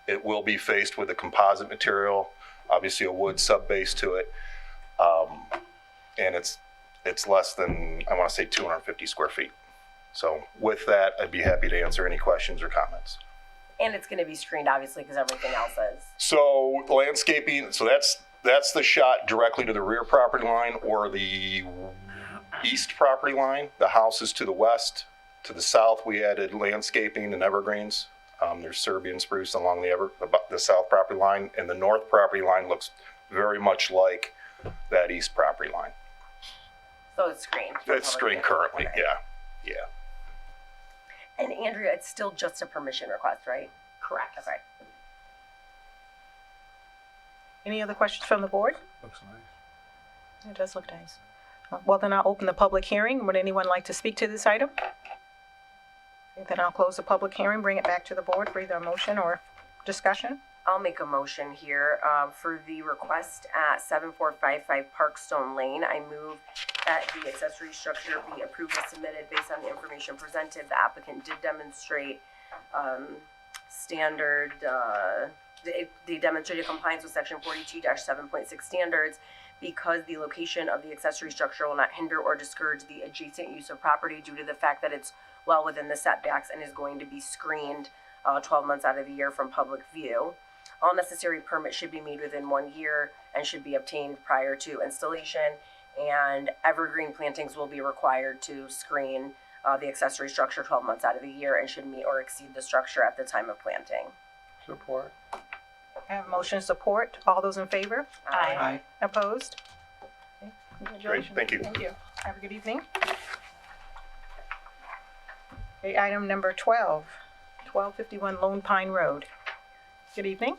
It will be faced with a composite material, obviously a wood sub-base to it, and it's less than, I want to say, 250 square feet. So with that, I'd be happy to answer any questions or comments. And it's going to be screened, obviously, because everything else is. So landscaping, so that's the shot directly to the rear property line or the east property line. The house is to the west. To the south, we added landscaping and evergreens. There's Serbian spruce along the south property line, and the north property line looks very much like that east property line. So it's screened. It's screened currently, yeah. And Andrea, it's still just a permission request, right? Correct. Okay. Any other questions from the board? Looks nice. It does look nice. Well, then I'll open the public hearing. Would anyone like to speak to this item? Okay, then I'll close the public hearing, bring it back to the board for either a motion or discussion. I'll make a motion here for the request at 7455 Parkstone Lane. I move that the accessory structure be approved as submitted based on the information presented. The applicant did demonstrate they demonstrated compliance with section 42-7.6 standards because the location of the accessory structure will not hinder or discourage the adjacent use of property due to the fact that it's well within the setbacks and is going to be screened 12 months out of the year from public view. All necessary permits should be made within 1 year and should be obtained prior to installation, and evergreen plantings will be required to screen the accessory structure 12 months out of the year and should meet or exceed the structure at the time of planting. Support. I have motion support. All those in favor? Aye. Opposed? Okay, congratulations. Great, thank you. Thank you. Have a good evening. Okay, item number 12, 1251 Lone Pine Road. Good evening.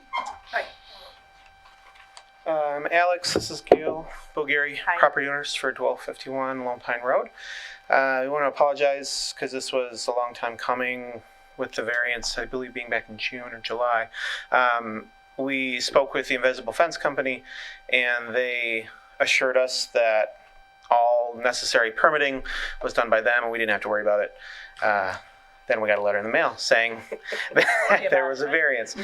Alex, this is Gail Bulgari, Hi. property owners for 1251 Lone Pine Road. We want to apologize because this was a long time coming with the variance, I believe being back in June or July. We spoke with the Invisible Fence Company and they assured us that all necessary permitting was done by them and we didn't have to worry about it. Then we got a letter in the mail saying that there was a variance.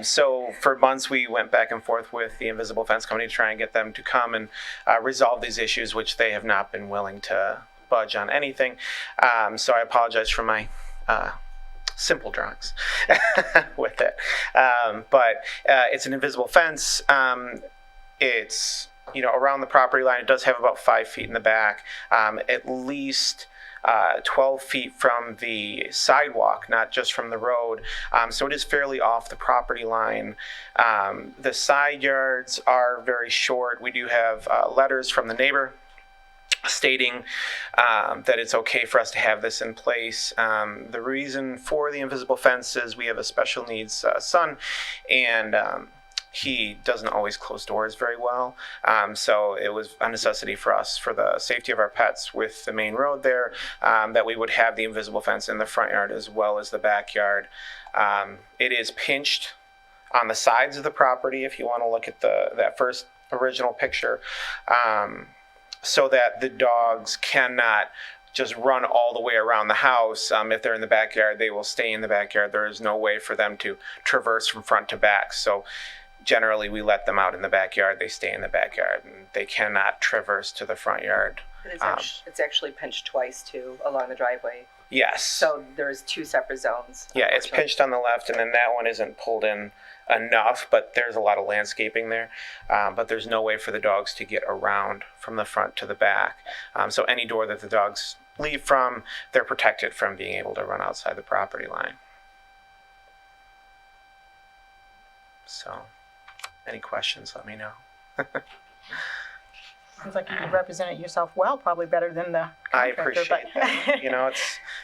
So for months we went back and forth with the Invisible Fence Company to try and get them to come and resolve these issues, which they have not been willing to budge on anything. So I apologize for my simple drawings with it. But it's an invisible fence. It's, around the property line. It does have about 5 feet in the back, at least 12 feet from the sidewalk, not just from the road. So it is fairly off the property line. The side yards are very short. We do have letters from the neighbor stating that it's okay for us to have this in place. The reason for the invisible fence is we have a special needs son, and he doesn't always close doors very well. So it was a necessity for us, for the safety of our pets with the main road there, that we would have the invisible fence in the front yard as well as the backyard. It is pinched on the sides of the property, if you want to look at that first original picture, so that the dogs cannot just run all the way around the house. If they're in the backyard, they will stay in the backyard. There is no way for them to traverse from front to back. So generally we let them out in the backyard. They stay in the backyard and they cannot traverse to the front yard. It's actually pinched twice too along the driveway. Yes. So there's 2 separate zones. Yeah, it's pinched on the left and then that one isn't pulled in enough, but there's a lot of landscaping there. But there's no way for the dogs to get around from the front to the back. So any door that the dogs leave from, they're protected from being able to run outside the property line. So, any questions, let me know. Seems like you represented yourself well, probably better than the I contractor. appreciate that.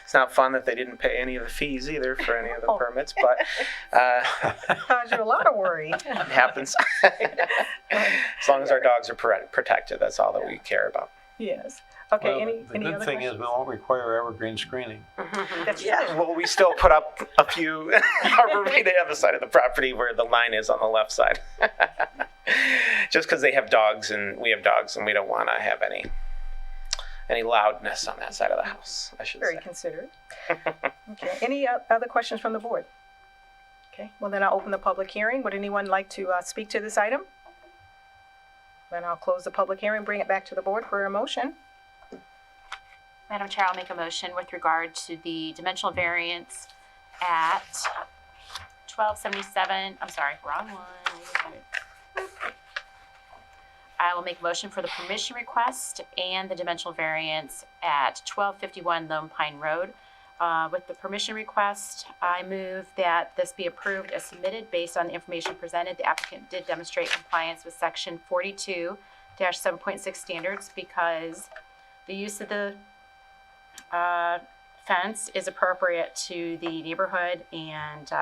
It's not fun that they didn't pay any of the fees either for any of the permits, but Caused you a lot of worry. it happens. As long as our dogs are protected, that's all that we care about. Yes. Okay, Well, any the good other thing is questions? we won't require evergreen screening. That's Yeah, well, we still put up a few arborvitae on the side of the property where the line is on the left side. Just because they have dogs and we have dogs and we don't want to have any loudness on that side of the house, I should Very say. considerate. Okay, any other questions from the board? Okay, well then I'll open the public hearing. Would anyone like to speak to this item? Then I'll close the public hearing, bring it back to the board for a motion. Madam Chair, I'll make a motion with regard to the dimensional variance at 1277, I'm sorry, wrong one. I will make a motion for the permission request and the dimensional variance at 1251 Lone Pine Road. With the permission request, I move that this be approved as submitted based on the information presented. The applicant did demonstrate compliance with section 42-7.6 standards because the use of the fence is appropriate to the neighborhood and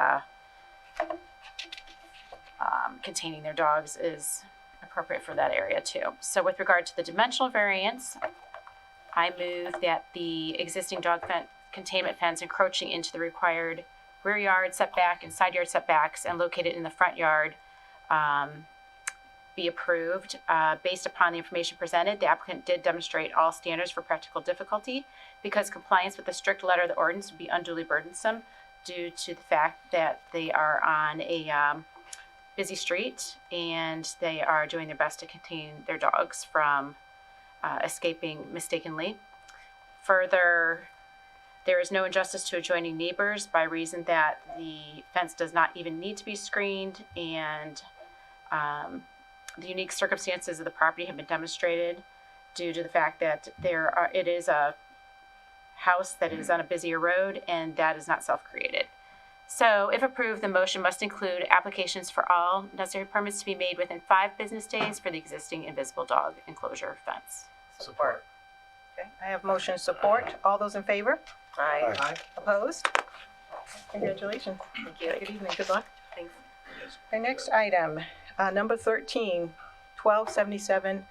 containing their dogs is appropriate for that area too. So with regard to the dimensional variance, I move that the existing dog containment fence encroaching into the required rear yard setback and side yard setbacks and located in the front yard be approved. Based upon the information presented, the applicant did demonstrate all standards for practical difficulty because compliance with the strict letter of the ordinance would be unduly burdensome due to the fact that they are on a busy street and they are doing their best to contain their dogs from escaping mistakenly. Further, there is no injustice to adjoining neighbors by reason that the fence does not even need to be screened, and the unique circumstances of the property have been demonstrated due to the fact that it is a house that is on a busier road, and that is not self-created. So if approved, the motion must include applications for all necessary permits to be made within 5 business days for the existing invisible dog enclosure fence. Support. Okay, I have motion support. All those in favor? Aye. Aye. Opposed? Congratulations. Thank you. Good evening. Good luck. Thanks. Our next item, number 13, 1277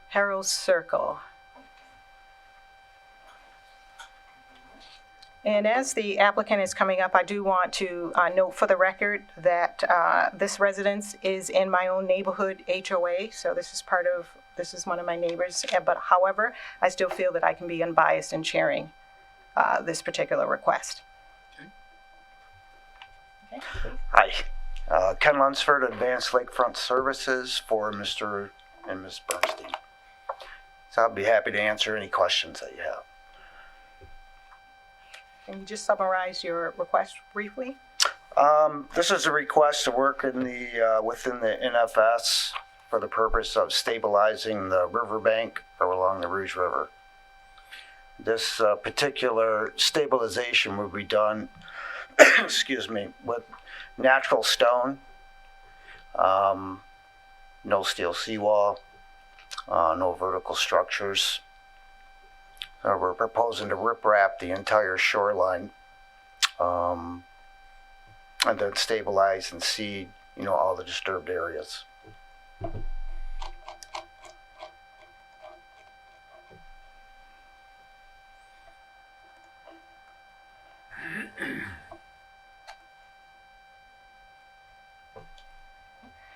Harold Circle. And as the applicant is coming up, I do want to note for the record that this residence is in my own neighborhood HOA, so this is one of my neighbors. But however, I still feel that I can be unbiased in sharing this particular request. Okay, please. Hi, Ken Lunsford, Advanced Lakefront Services for Mr. and Ms. Bernstein. So I'll be happy to answer any questions that you have. Can you just summarize your request briefly? This is a request to work in within the NFS for the purpose of stabilizing the riverbank along the Rouge River. This particular stabilization will be done, excuse me, with natural stone, no steel seawall, no vertical structures. We're proposing to riprap the entire shoreline, and then stabilize and seed, all the disturbed areas.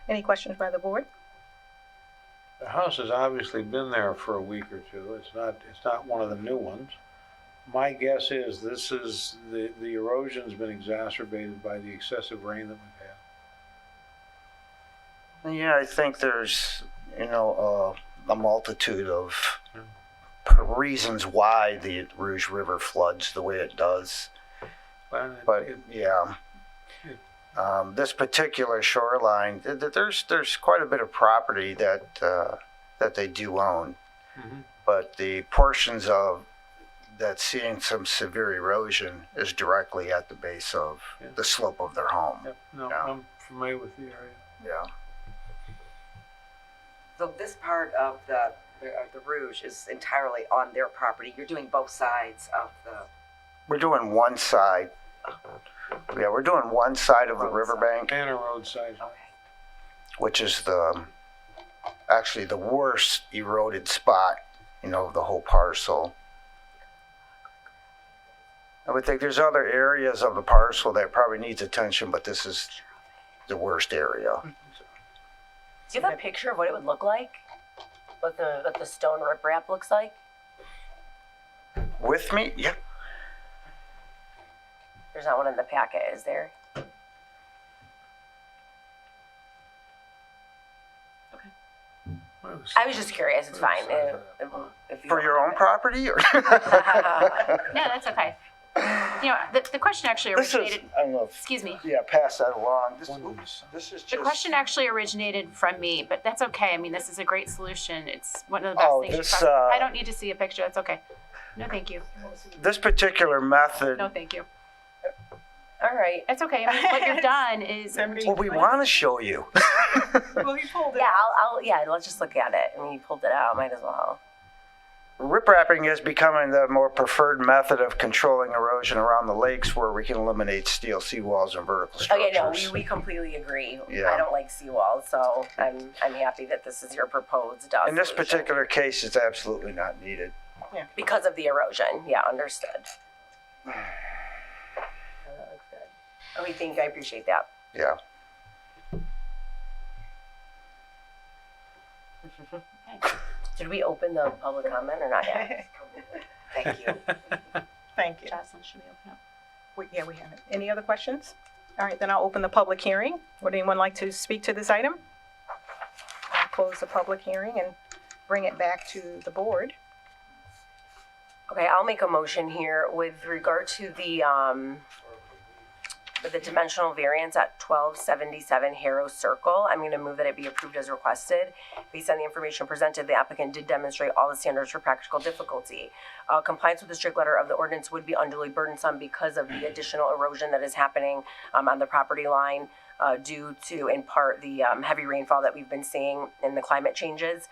Any questions by the board? The house has obviously been there for a week or two. It's not one of the new ones. My guess is the erosion's been exacerbated by the excessive rain that we've had. Yeah, I think there's, a multitude of reasons why the Rouge River floods the way it does. But this particular shoreline, there's quite a bit of property that they do own, but the portions of that's seeing some severe erosion is directly at the base of the slope of their home. Yep. No, I'm familiar with the area. Yeah. So this part of the Rouge is entirely on their property. You're doing both sides of the... We're doing one side. Yeah, we're doing one side of the riverbank. And a roadside. Which is actually the worst eroded spot, of the whole parcel. I would think there's other areas of the parcel that probably needs attention, but this is the worst area. Do you have a picture of what it would look like? What the stone riprap looks like? With me? Yeah. There's not one in the packet, is there? I was just curious. It's fine. If you For your own property, or? No, that's okay. The question actually originated. I don't know. Excuse me. Yeah, pass that along. This is just. The question actually originated from me, but that's okay. I mean, this is a great solution. It's one of the best things. This, I don't need to see a picture. That's okay. No, thank you. This particular method. No, thank you. All right. That's okay. I mean, what you've done is. Well, we want to show you. Well, you pulled it. Yeah, let's just look at it. I mean, you pulled it out. Might as well. Riprapping is becoming the more preferred method of controlling erosion around the lakes, where we can eliminate steel seawalls and vertical structures. Okay, no, we completely agree. Yeah. I don't like seawalls, so I'm happy that this is your proposed. In this particular case, it's absolutely not needed. Yeah. Because of the erosion. Yeah, understood. That looks good. I appreciate that. Yeah. Did we open the public comment or not yet? Thank you. Thank you. Jocelyn, should we open up? Yeah, we haven't. Any other questions? All right, then I'll open the public hearing. Would anyone like to speak to this item? I'll close the public hearing and bring it back to the board. Okay, I'll make a motion here with regard to the dimensional variance at 1277 Harrow Circle. I'm going to move that it be approved as requested. Based on the information presented, the applicant did demonstrate all the standards for practical difficulty. Compliance with the strict letter of the ordinance would be unduly burdensome because of the additional erosion that is happening on the property line due to, in part, the heavy rainfall that we've been seeing in the climate changes.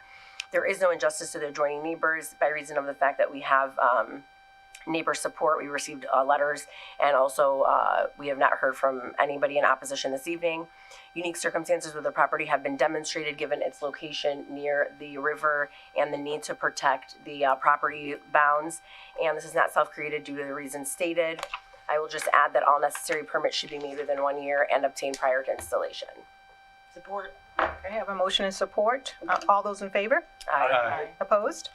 There is no injustice to the adjoining neighbors by reason of the fact that we have neighbor support. We received letters, and also we have not heard from anybody in opposition this evening. Unique circumstances with the property have been demonstrated given its location near the river and the need to protect the property bounds, and this is not self-created due to the reasons stated. I will just add that all necessary permits should be made within 1 year and obtained prior to installation. Support. Okay, I have a motion and support. All those in favor? Aye. Opposed?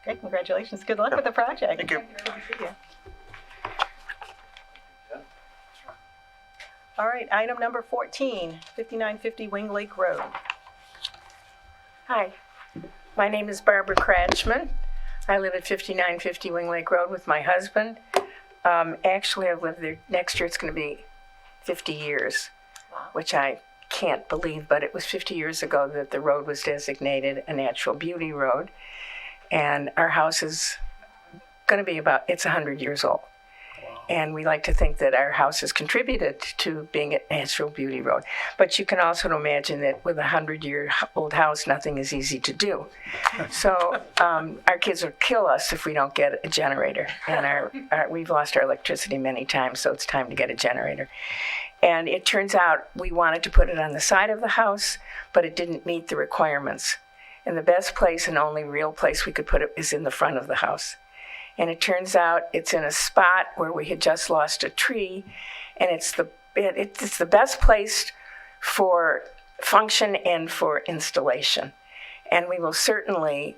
Okay, congratulations. Good luck with the project. Thank you. Good to see you. All right, item number 14, 5950 Wing Lake Road. Hi, my name is Barbara Kratchman. I live at 5950 Wing Lake Road with my husband. Actually, I've lived there, next year it's going to be 50 years, which I can't believe, but it was 50 years ago that the road was designated a natural beauty road. And our house is going to be it's 100 years old. And we like to think that our house has contributed to being a natural beauty road. But you can also imagine that with a 100-year-old house, nothing is easy to do. So our kids will kill us if we don't get a generator. And we've lost our electricity many times, so it's time to get a generator. And it turns out we wanted to put it on the side of the house, but it didn't meet the requirements. And the best place and only real place we could put it is in the front of the house. And it turns out it's in a spot where we had just lost a tree, and it's the best place for function and for installation. And we will certainly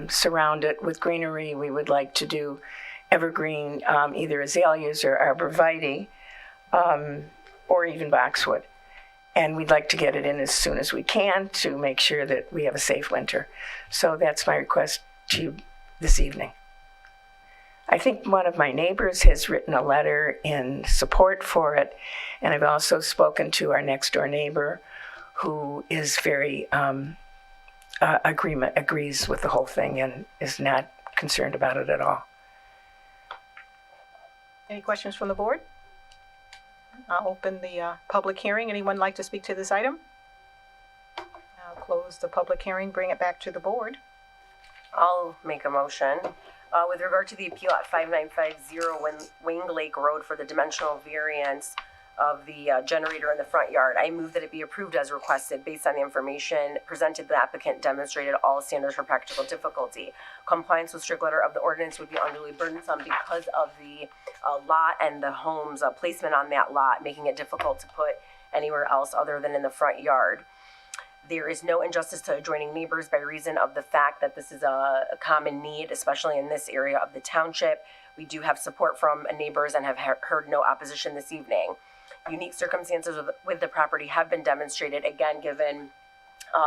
surround it with greenery. We would like to do evergreen, either azaleas or arborvitae, or even boxwood. And we'd like to get it in as soon as we can to make sure that we have a safe winter. So that's my request to you this evening. I think one of my neighbors has written a letter in support for it, and I've also spoken to our next door neighbor, who is very agrees with the whole thing and is not concerned about it at all. Any questions from the board? I'll open the public hearing. Anyone like to speak to this item? I'll close the public hearing, bring it back to the board. I'll make a motion. With regard to the appeal at 5950 Wing Lake Road for the dimensional variance of the generator in the front yard, I move that it be approved as requested based on the information presented. The applicant demonstrated all standards for practical difficulty. Compliance with strict letter of the ordinance would be unduly burdensome because of the lot and the home's placement on that lot, making it difficult to put anywhere else other than in the front yard. There is no injustice to adjoining neighbors by reason of the fact that this is a common need, especially in this area of the township. We do have support from neighbors and have heard no opposition this evening. Unique circumstances with the property have been demonstrated, again, given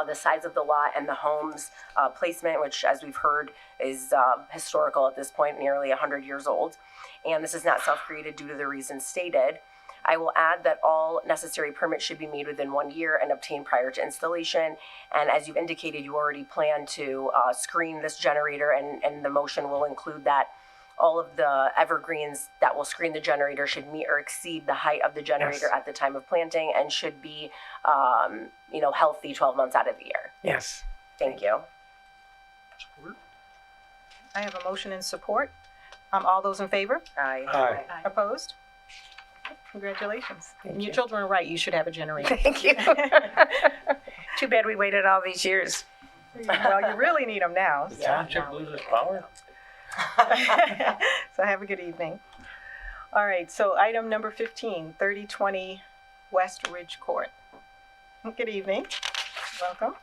the size of the lot and the home's placement, which, as we've heard, is historical at this point, nearly 100 years old. And this is not self-created due to the reasons stated. I will add that all necessary permits should be made within 1 year and obtained prior to installation. And as you've indicated, you already plan to screen this generator, and the motion will include that all of the evergreens that will screen the generator should meet or exceed the height of the generator at the time of planting and should be, healthy 12 months out of the year. Yes. Thank you. I have a motion in support. All those in favor? Aye. Aye. Opposed? Congratulations. And your children are right, you should have a generator. Thank you. Too bad we waited all these years. Well, you really need them now. The township loses power? So have a good evening. All right, so item number 15, 3020 West Ridge Court. Good evening. Welcome.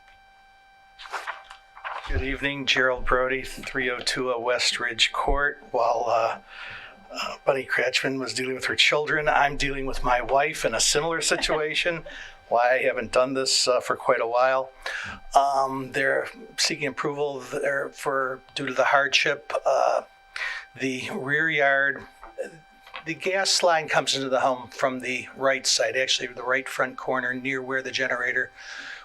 Good evening, Gerald Brody, 302 West Ridge Court. While Bunny Kretschmann was dealing with her children, I'm dealing with my wife in a similar situation. Why I haven't done this for quite a while. They're seeking approval there for due to the hardship. The rear yard, the gas line comes into the home from the right side, actually the right front corner near where the generator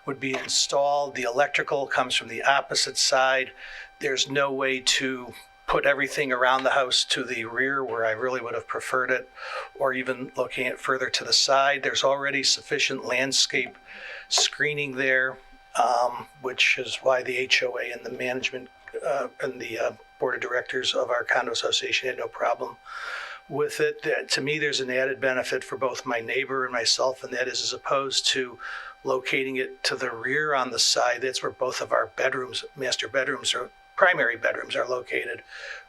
would be installed. The electrical comes from the opposite side. There's no way to put everything around the house to the rear where I really would have preferred it, or even looking at further to the side. There's already sufficient landscape screening there, which is why the HOA and the management and the board of directors of our condo association had no problem with it. To me, there's an added benefit for both my neighbor and myself, and that is as opposed to locating it to the rear on the side. That's where both of our bedrooms, master bedrooms, or primary bedrooms are located,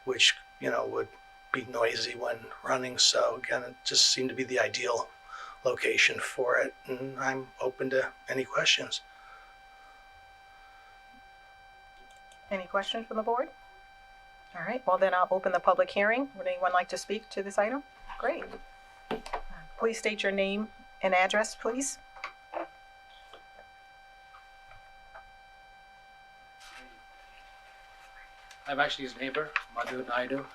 which, would be noisy when running. So again, it just seemed to be the ideal location for it. And I'm open to any questions. Any questions from the board? All right, well then I'll open the public hearing. Would anyone like to speak to this item? Great. Please state your name and address, please. I'm actually his neighbor, Madhu Naidu,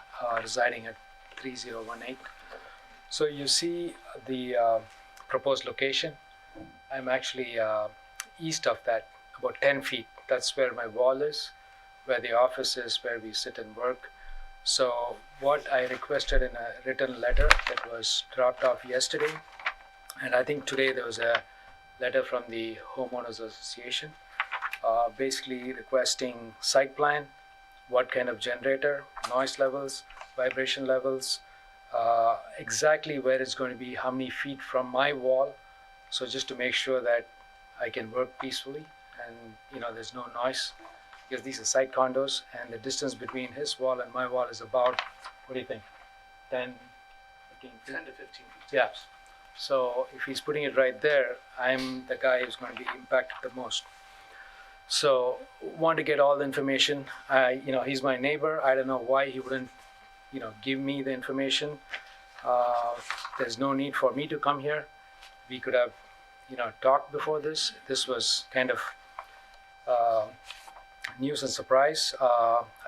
residing at 3018. So you see the proposed location. I'm actually east of that, about 10 feet. That's where my wall is, where the office is, where we sit and work. So what I requested in a written letter that was dropped off yesterday, and I think today there was a letter from the Homeowners Association, basically requesting site plan, what kind of generator, noise levels, vibration levels, exactly where it's going to be, how many feet from my wall. So just to make sure that I can work peacefully and there's no noise, because these are site condos and the distance between his wall and my wall is about, what do you think? 10, 15 feet? 10 to 15 feet. Yeah. So if he's putting it right there, I'm the guy who's going to be impacted the most. So want to get all the information. He's my neighbor. I don't know why he wouldn't, give me the information. There's no need for me to come here. We could have, talked before this. This was kind of news and surprise.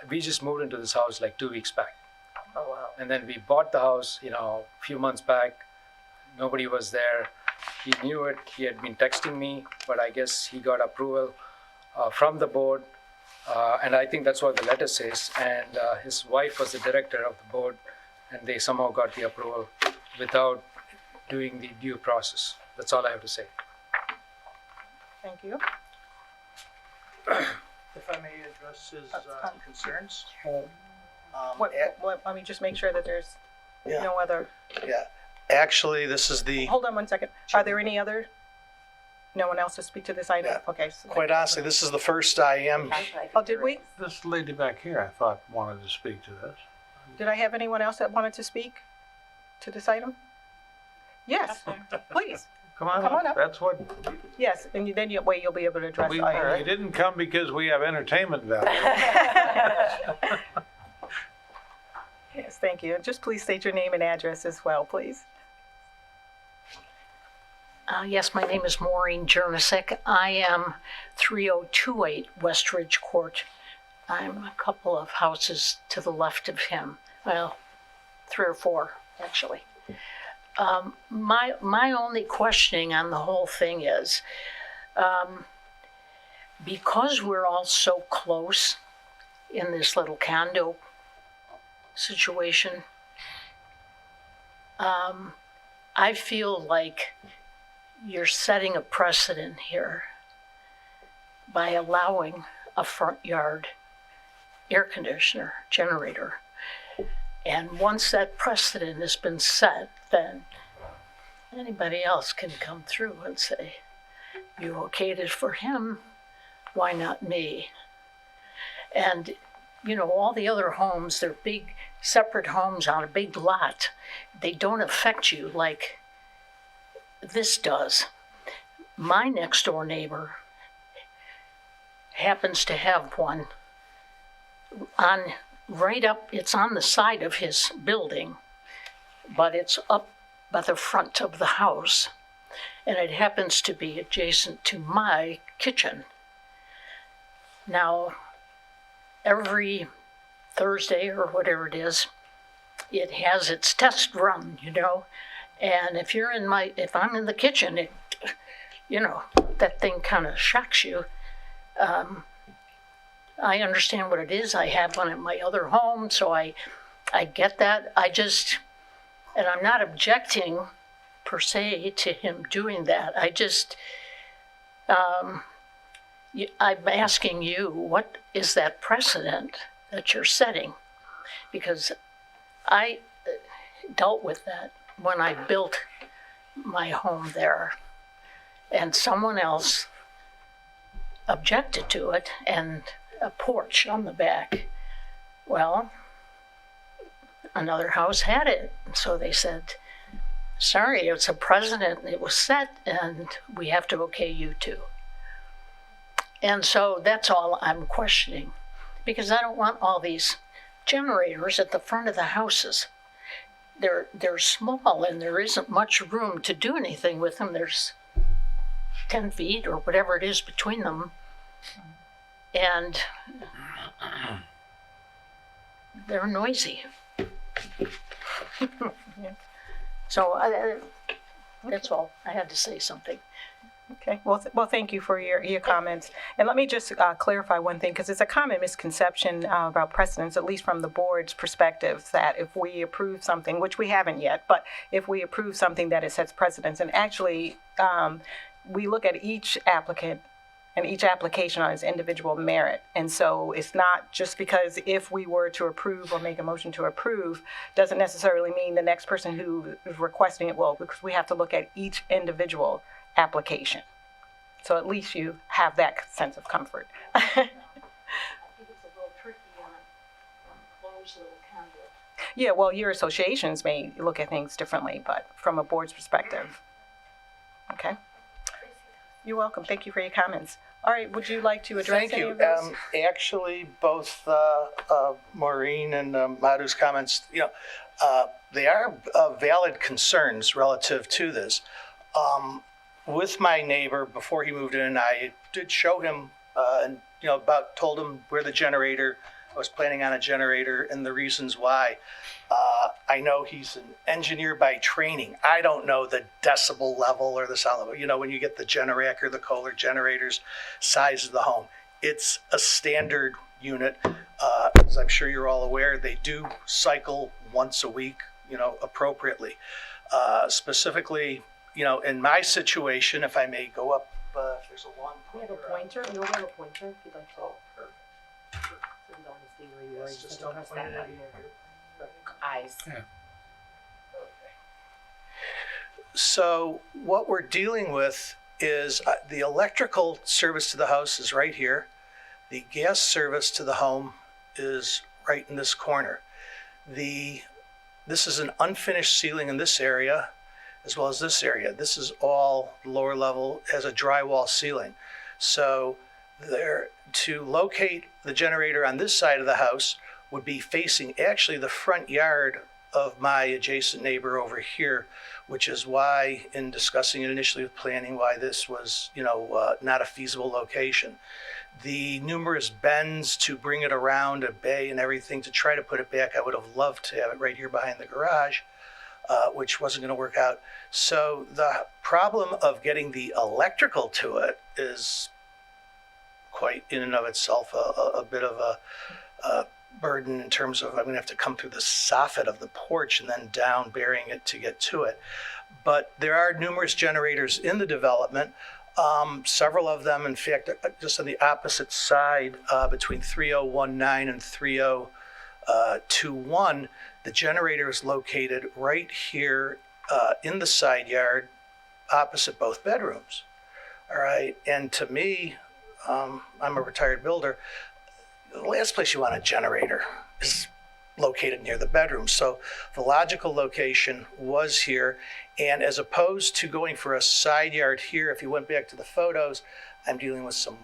We just moved into this house like 2 weeks back. Oh, wow. And then we bought the house, a few months back. Nobody was there. He knew it. He had been texting me, but I guess he got approval from the board, and I think that's what the letter says. And his wife was the director of the board, and they somehow got the approval without doing the due process. That's all I have to say. Thank you. If I may address his concerns. Let me just make sure that there's no other. Yeah, actually, this is the. Hold on one second. Are there any other? No one else to speak to this item? Yeah. Okay. Quite honestly, this is the first I am. Oh, did we? This lady back here, I thought, wanted to speak to this. Did I have anyone else that wanted to speak to this item? Yes, please. Come on up. That's what. Yes, and then you'll be able to address the item. You didn't come because we have entertainment value. Yes, thank you. Just please state your name and address as well, please. Yes, my name is Maureen Jernasek. I am 3028 West Ridge Court. I'm a couple of houses to the left of him. Well, 3 or 4, actually. My only questioning on the whole thing is, because we're all so close in this little condo situation, I feel like you're setting a precedent here by allowing a front yard air conditioner generator. And once that precedent has been set, then anybody else can come through and say, you okayed it for him, why not me? And, all the other homes, they're big, separate homes on a big lot. They don't affect you like this does. My next door neighbor happens to have one right up, it's on the side of his building, but it's up by the front of the house. And it happens to be adjacent to my kitchen. Now, every Thursday or whatever it is, it has its test run, you know. And if I'm in the kitchen, it, you know, that thing kind of shocks you. I understand what it is. I have one at my other home, so I get that. And I'm not objecting per se to him doing that. I'm asking you, what is that precedent that you're setting? Because I dealt with that when I built my home there, and someone else objected to it, and a porch on the back. Well, another house had it, so they said, sorry, it's a precedent, it was set, and we have to okay you too. And so that's all I'm questioning, because I don't want all these generators at the front of the houses. They're small, and there isn't much room to do anything with them. There's 10 feet or whatever it is between them. And they're noisy. So that's all. I had to say something. Okay, well, thank you for your comments. And let me just clarify one thing, because it's a common misconception about precedents, at least from the board's perspective, that if we approve something, which we haven't yet, but if we approve something that it sets precedents, and actually we look at each applicant and each application on its individual merit. And so it's not just because if we were to approve or make a motion to approve, doesn't necessarily mean the next person who is requesting it will, because we have to look at each individual application. So at least you have that sense of comfort. I think it's a little tricky on closed little conduit. Yeah, well, your associations may look at things differently, but from a board's perspective. Okay. You're welcome. Thank you for your comments. All right, would you like to address any of those? Actually, both Maureen and Madhu's comments, they are valid concerns relative to this. With my neighbor, before he moved in, I did show him and told him where the generator, I was planning on a generator and the reasons why. I know he's an engineer by training. I don't know the decibel level or the sound level. When you get the Generac or the Kohler generators, size of the home, it's a standard unit. As I'm sure you're all aware, they do cycle once a week, appropriately. Specifically, in my situation, if I may go up, if there's a long pointer. We have a pointer. You have a pointer if you'd like to. Oh, perfect. So you don't have to stay where you are. Just don't press point that it at button. you. Eyes. Yeah. So what we're dealing with is the electrical service to the house is right here. The gas service to the home is right in this corner. This is an unfinished ceiling in this area, as well as this area. This is all lower level as a drywall ceiling. So to locate the generator on this side of the house would be facing actually the front yard of my adjacent neighbor over here, which is why, in discussing it initially with planning, why this was, not a feasible location. The numerous bends to bring it around a bay and everything to try to put it back, I would have loved to have it right here behind the garage, which wasn't going to work out. So the problem of getting the electrical to it is quite in and of itself a bit of a burden in terms of I'm going to have to come through the soffit of the porch and then down burying it to get to it. But there are numerous generators in the development. Several of them, in fact, just on the opposite side between 3019 and 3021, the generator is located right here in the side yard opposite both bedrooms. All right, and to me, I'm a retired builder, the last place you want a generator is located near the bedroom. So the logical location was here. And as opposed to going for a side yard here, if you went back to the photos, I'm dealing with some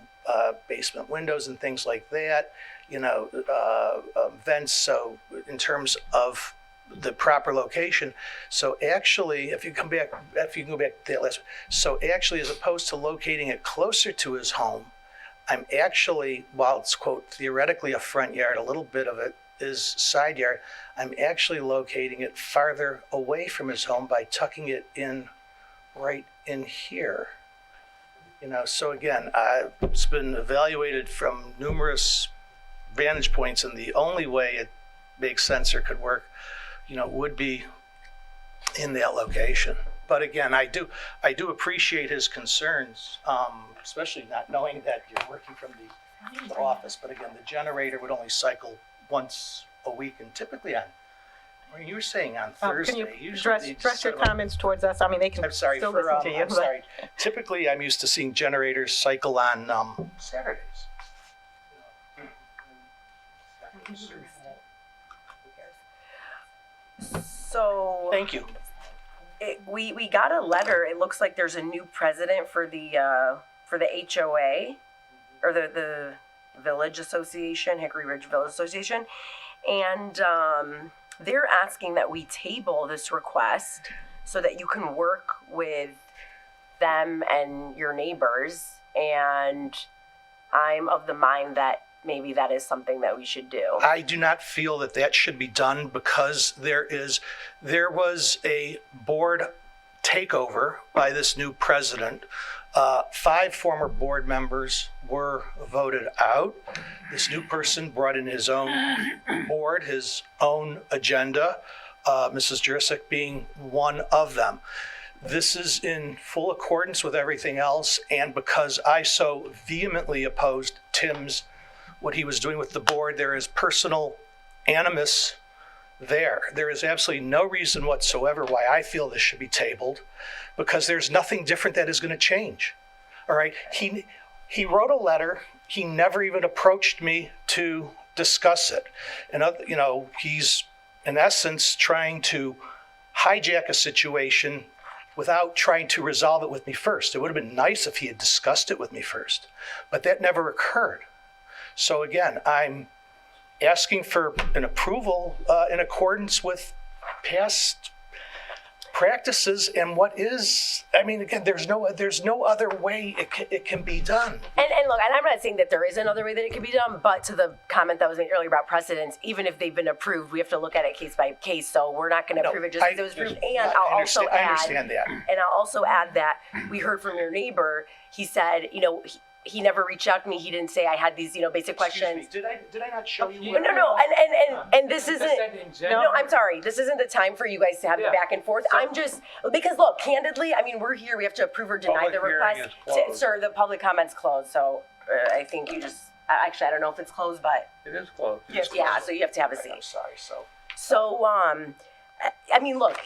basement windows and things like that. vents, so in terms of the proper location. So actually, if you can go back to that last, so actually, as opposed to locating it closer to his home, I'm actually, while it's quote theoretically a front yard, a little bit of it is side yard, I'm actually locating it farther away from his home by tucking it in right in here. So again, it's been evaluated from numerous vantage points, and the only way it makes sense or could work, would be in that location. But again, I do appreciate his concerns, especially not knowing that you're working from the office. But again, the generator would only cycle once a week, and typically you were saying on Thursday. Can you address your comments towards us? I mean, they can still listen to you. I'm sorry. Typically, I'm used to seeing generators cycle on Saturdays. So thank you. We got a letter. It looks like there's a new president for the HOA, or the Village Association, Hickory Ridge Village Association, and they're asking that we table this request so that you can work with them and your neighbors. And I'm of the mind that maybe that is something that we should do. I do not feel that should be done because there was a board takeover by this new president. 5 former board members were voted out. This new person brought in his own board, his own agenda, Mrs. Jurisic being one of them. This is in full accordance with everything else, and because I so vehemently opposed what he was doing with the board, there is personal animus there. There is absolutely no reason whatsoever why I feel this should be tabled, because there's nothing different that is going to change. All right. He wrote a letter. He never even approached me to discuss it. And, he's in essence trying to hijack a situation without trying to resolve it with me first. It would have been nice if he had discussed it with me first, but that never occurred. So again, I'm asking for an approval in accordance with past practices and again, there's no other way it can be done. And look, and I'm not saying that there is another way that it can be done, but to the comment that was made earlier about precedents, even if they've been approved, we have to look at it case by case. So we're not going to approve it just because it was approved. And I understand that. And I'll also add that we heard from your neighbor. He said, he never reached out to me. He didn't say I had these, basic questions. Did I not show you? No. And this isn't. No, I'm sorry. This isn't the time for you guys to have the back and forth. I'm just because look, candidly, we're here. We have to approve or deny the request. Sir, the public comment's closed. So I think you just actually I don't know if it's closed, but it is closed. Yes, yeah. So you have to have a seat. I'm sorry. So look,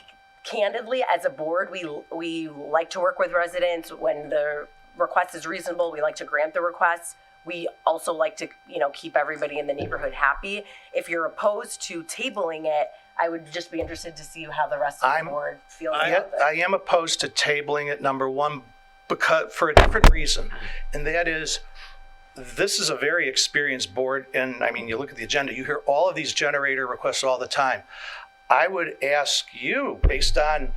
candidly, as a board, we like to work with residents when the request is reasonable. We like to grant the requests. We also like to, keep everybody in the neighborhood happy. If you're opposed to tabling it, I would just be interested to see how the rest of the board feels about this. I am opposed to tabling it, number one, because for a different reason, and that is, this is a very experienced board, and you look at the agenda, you hear all of these generator requests all the time. I would ask you, based on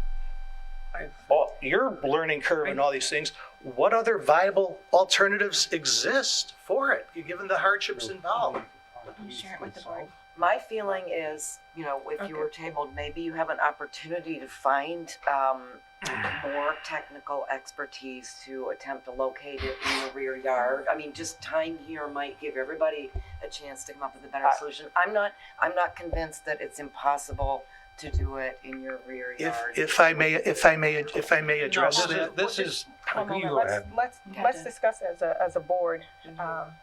your learning curve and all these things, what other viable alternatives exist for it, given the hardships involved? Share it with the board. My feeling is, if you were tabled, maybe you have an opportunity to find more technical expertise to attempt to locate it in the rear yard. Just time here might give everybody a chance to come up with a better solution. I'm not convinced that it's impossible to do it in your rear yard. If I may address this is. Let's discuss as a board,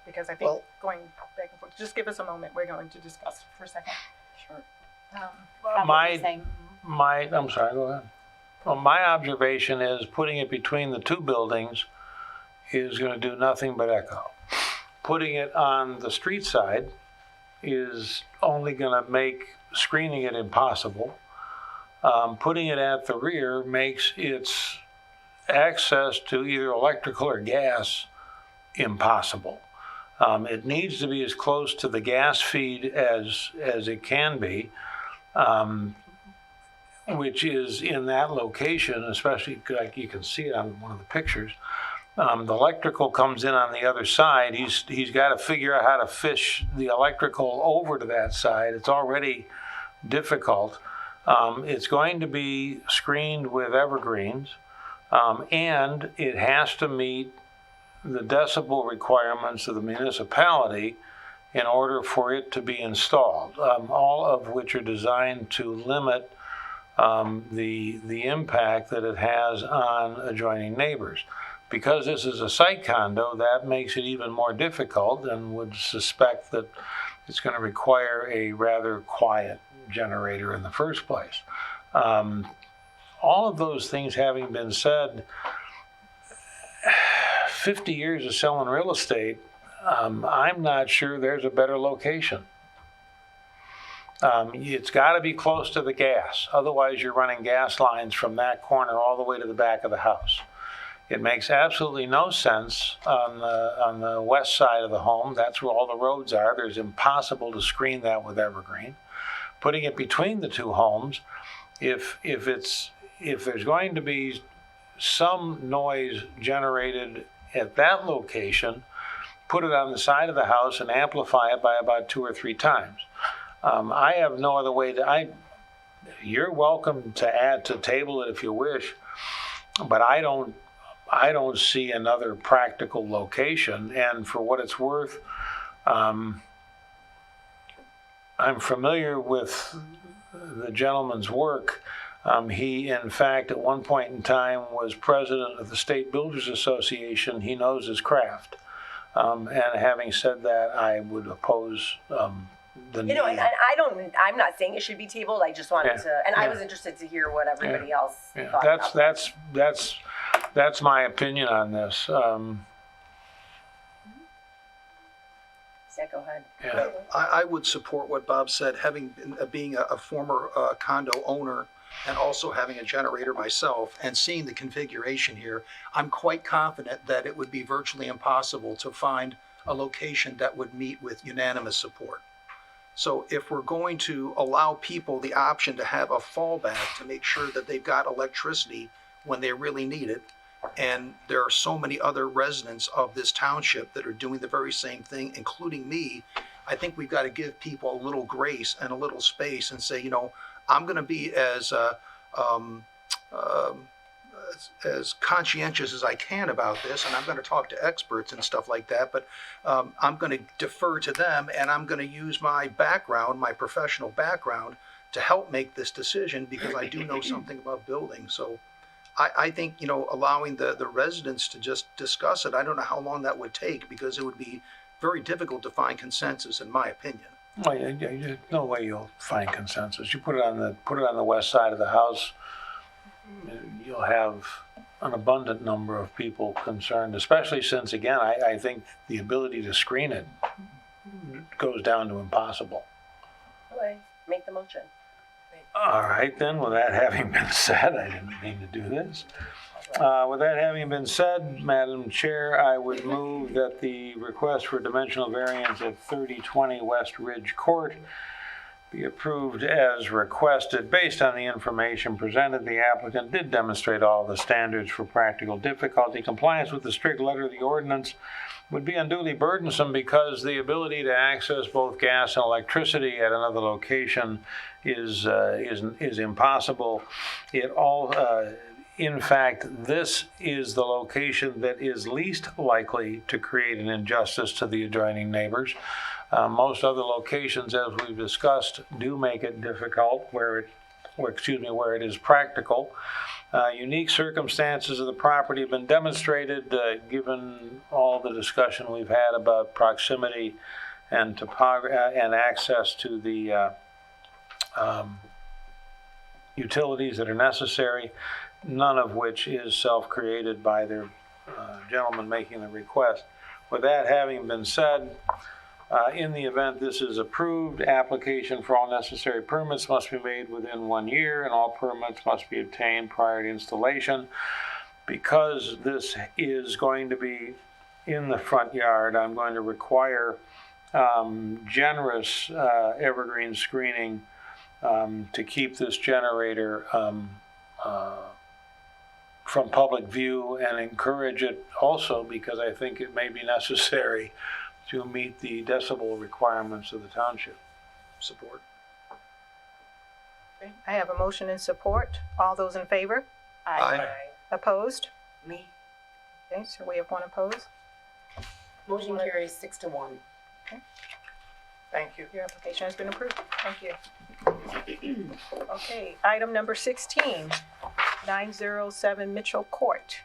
because I think going back and forth. Just give us a moment. We're going to discuss for a second. Sure. I'm sorry. Go ahead. Well, my observation is putting it between the 2 buildings is going to do nothing but echo. Putting it on the street side is only going to make screening it impossible. Putting it at the rear makes its access to either electrical or gas impossible. It needs to be as close to the gas feed as it can be, which is in that location, especially like you can see it on one of the pictures. The electrical comes in on the other side. He's got to figure out how to fish the electrical over to that side. It's already difficult. It's going to be screened with evergreens, and it has to meet the decibel requirements of the municipality in order for it to be installed, all of which are designed to limit the impact that it has on adjoining neighbors. Because this is a site condo, that makes it even more difficult, and would suspect that it's going to require a rather quiet generator in the first place. All of those things having been said, 50 years of selling real estate, I'm not sure there's a better location. It's got to be close to the gas. Otherwise, you're running gas lines from that corner all the way to the back of the house. It makes absolutely no sense on the west side of the home. That's where all the roads are. It's impossible to screen that with evergreen. Putting it between the two homes, if there's going to be some noise generated at that location, put it on the side of the house and amplify it by about 2 or 3 times. I have no other way you're welcome to table it if you wish, but I don't see another practical location. And for what it's worth, I'm familiar with the gentleman's work. He, in fact, at one point in time was president of the State Builders Association. He knows his craft. And having said that, I would oppose the need. And I'm not saying it should be tabled. I just wanted to, and I was interested to hear what everybody else thought about that. That's my opinion on this. Go ahead. Yeah. I would support what Bob said, being a former condo owner and also having a generator myself and seeing the configuration here. I'm quite confident that it would be virtually impossible to find a location that would meet with unanimous support. So if we're going to allow people the option to have a fallback to make sure that they've got electricity when they really need it, and there are so many other residents of this township that are doing the very same thing, including me, I think we've got to give people a little grace and a little space and say, I'm going to be as conscientious as I can about this, and I'm going to talk to experts and stuff like that, but I'm going to defer to them, and I'm going to use my background, my professional background, to help make this decision because I do know something about building. So I think, allowing the residents to just discuss it, I don't know how long that would take because it would be very difficult to find consensus, in my opinion. Well, there's no way you'll find consensus. You put it on the west side of the house, you'll have an abundant number of people concerned, especially since, again, I think the ability to screen it goes down to impossible. Okay, make the motion. All right, then, with that having been said, I didn't mean to do this. With that having been said, Madam Chair, I would move that the request for dimensional variance at 3020 West Ridge Court be approved as requested. Based on the information presented, the applicant did demonstrate all the standards for practical difficulty. Compliance with the strict letter of the ordinance would be unduly burdensome because the ability to access both gas and electricity at another location is impossible. In fact, this is the location that is least likely to create an injustice to the adjoining neighbors. Most other locations, as we've discussed, do make it difficult where it is practical. Unique circumstances of the property have been demonstrated given all the discussion we've had about proximity and and access to the utilities that are necessary, none of which is self-created by the gentleman making the request. With that having been said, in the event this is approved, application for all necessary permits must be made within 1 year, and all permits must be obtained prior to installation. Because this is going to be in the front yard, I'm going to require generous evergreen screening to keep this generator from public view, and encourage it also because I think it may be necessary to meet the decibel requirements of the township. Support. Okay, I have a motion and support. All those in favor? Aye. Opposed? Me? Okay, so we have one opposed. Motion carries 6-1. Thank you. Your application has been approved. Thank you. Okay, item number 16, 907 Mitchell Court.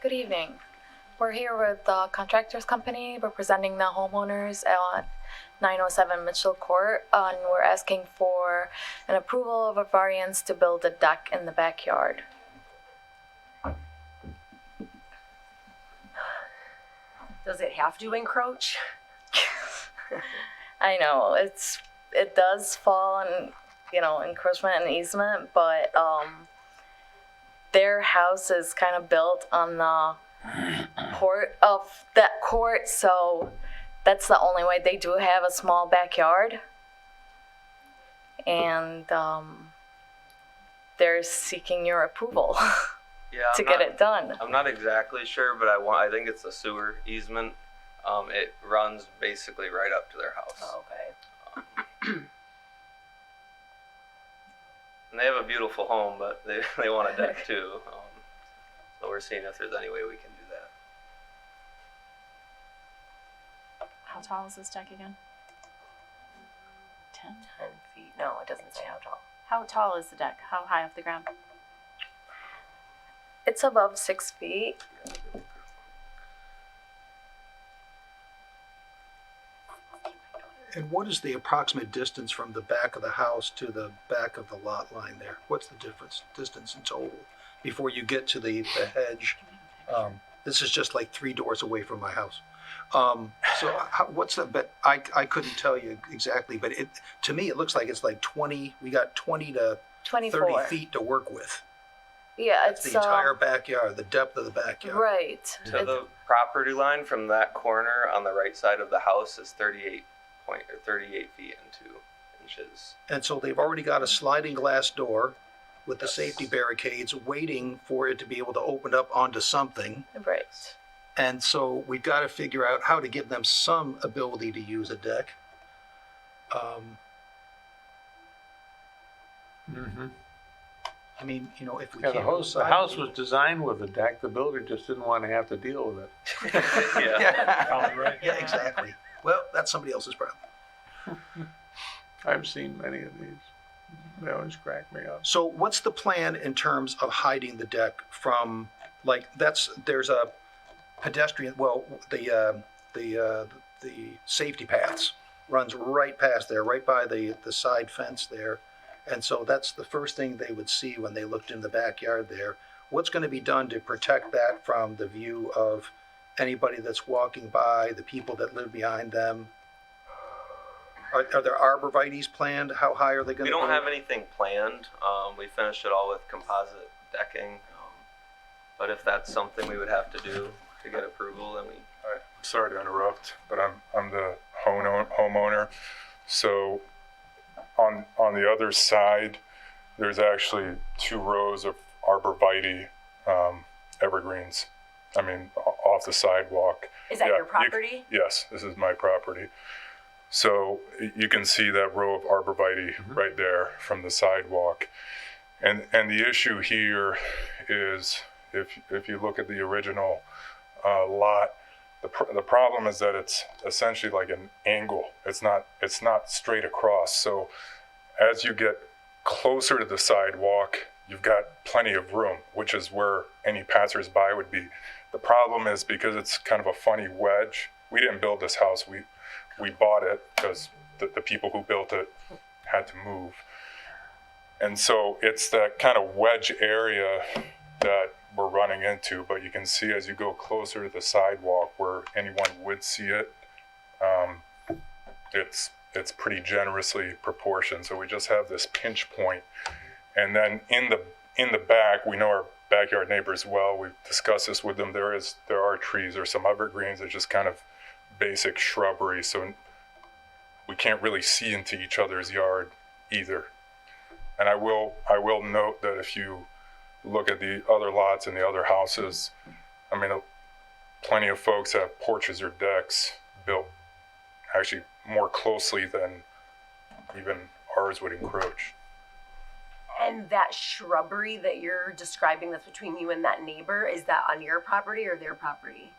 Good evening. We're here with the contractors company representing the homeowners at 907 Mitchell Court, and we're asking for an approval of a variance to build a deck in the backyard. Does it have to encroach? I know it does fall on, encroachment and easement, but their house is kind of built on the port of that court, so that's the only way. They do have a small backyard, and they're seeking your approval to get it done. I'm not exactly sure, but I think it's a sewer easement. It runs basically right up to their house. Oh, okay. And they have a beautiful home, but they want a deck too. So we're seeing if there's any way we can do that. How tall is this deck again? 10? 10 feet. No, it doesn't say how tall. How tall is the deck? How high off the ground? It's above 6 feet. And what is the approximate distance from the back of the house to the back of the lot line there? What's the distance in total before you get to the hedge? This is just like 3 doors away from my house. What's the, but I couldn't tell you exactly, but to me, it looks like it's like 20, we got 20 to 24. 30 feet to work with. Yeah, That's the entire backyard, the depth of the backyard. Right. To the property line from that corner on the right side of the house is 38 feet and 2 inches. And so they've already got a sliding glass door with the safety barricades waiting for it to be able to open up onto something. Right. And so we've got to figure out how to give them some ability to use a deck. I mean, if we Yeah, can't. the house was designed with a deck. The builder just didn't want to have to deal with it. Yeah. Yeah, exactly. Well, that's somebody else's problem. I've seen many of these. They always crack me up. So what's the plan in terms of hiding the deck from, there's a pedestrian, the safety paths runs right past there, right by the side fence there. And so that's the first thing they would see when they looked in the backyard there. What's going to be done to protect that from the view of anybody that's walking by, the people that live behind them? Are there arborvitaes planned? How high are they going to be? We don't have anything planned. We finished it all with composite decking. But if that's something we would have to do to get approval, then we... I'm sorry to interrupt, but I'm the homeowner. So on the other side, there's actually 2 rows of arborvitae evergreens. I mean, off the sidewalk. Is that your property? Yes, this is my property. So you can see that row of arborvitae right there from the sidewalk. And the issue here is, if you look at the original lot, the problem is that it's essentially like an angle. It's not straight across. So as you get closer to the sidewalk, you've got plenty of room, which is where any passersby would be. The problem is because it's kind of a funny wedge. We didn't build this house. We bought it because the people who built it had to move. And so it's that kind of wedge area that we're running into, but you can see as you go closer to the sidewalk where anyone would see it, it's it's pretty generously proportioned. So we just have this pinch point. And then in the back, we know our backyard neighbors well. We've discussed this with them. There are trees or some evergreens. It's just kind of basic shrubbery. So we can't really see into each other's yard either. And I will note that if you look at the other lots and the other houses, I mean, plenty of folks have porches or decks built actually more closely than even ours would encroach. And that shrubbery that you're describing that's between you and that neighbor, is that on your property or their property?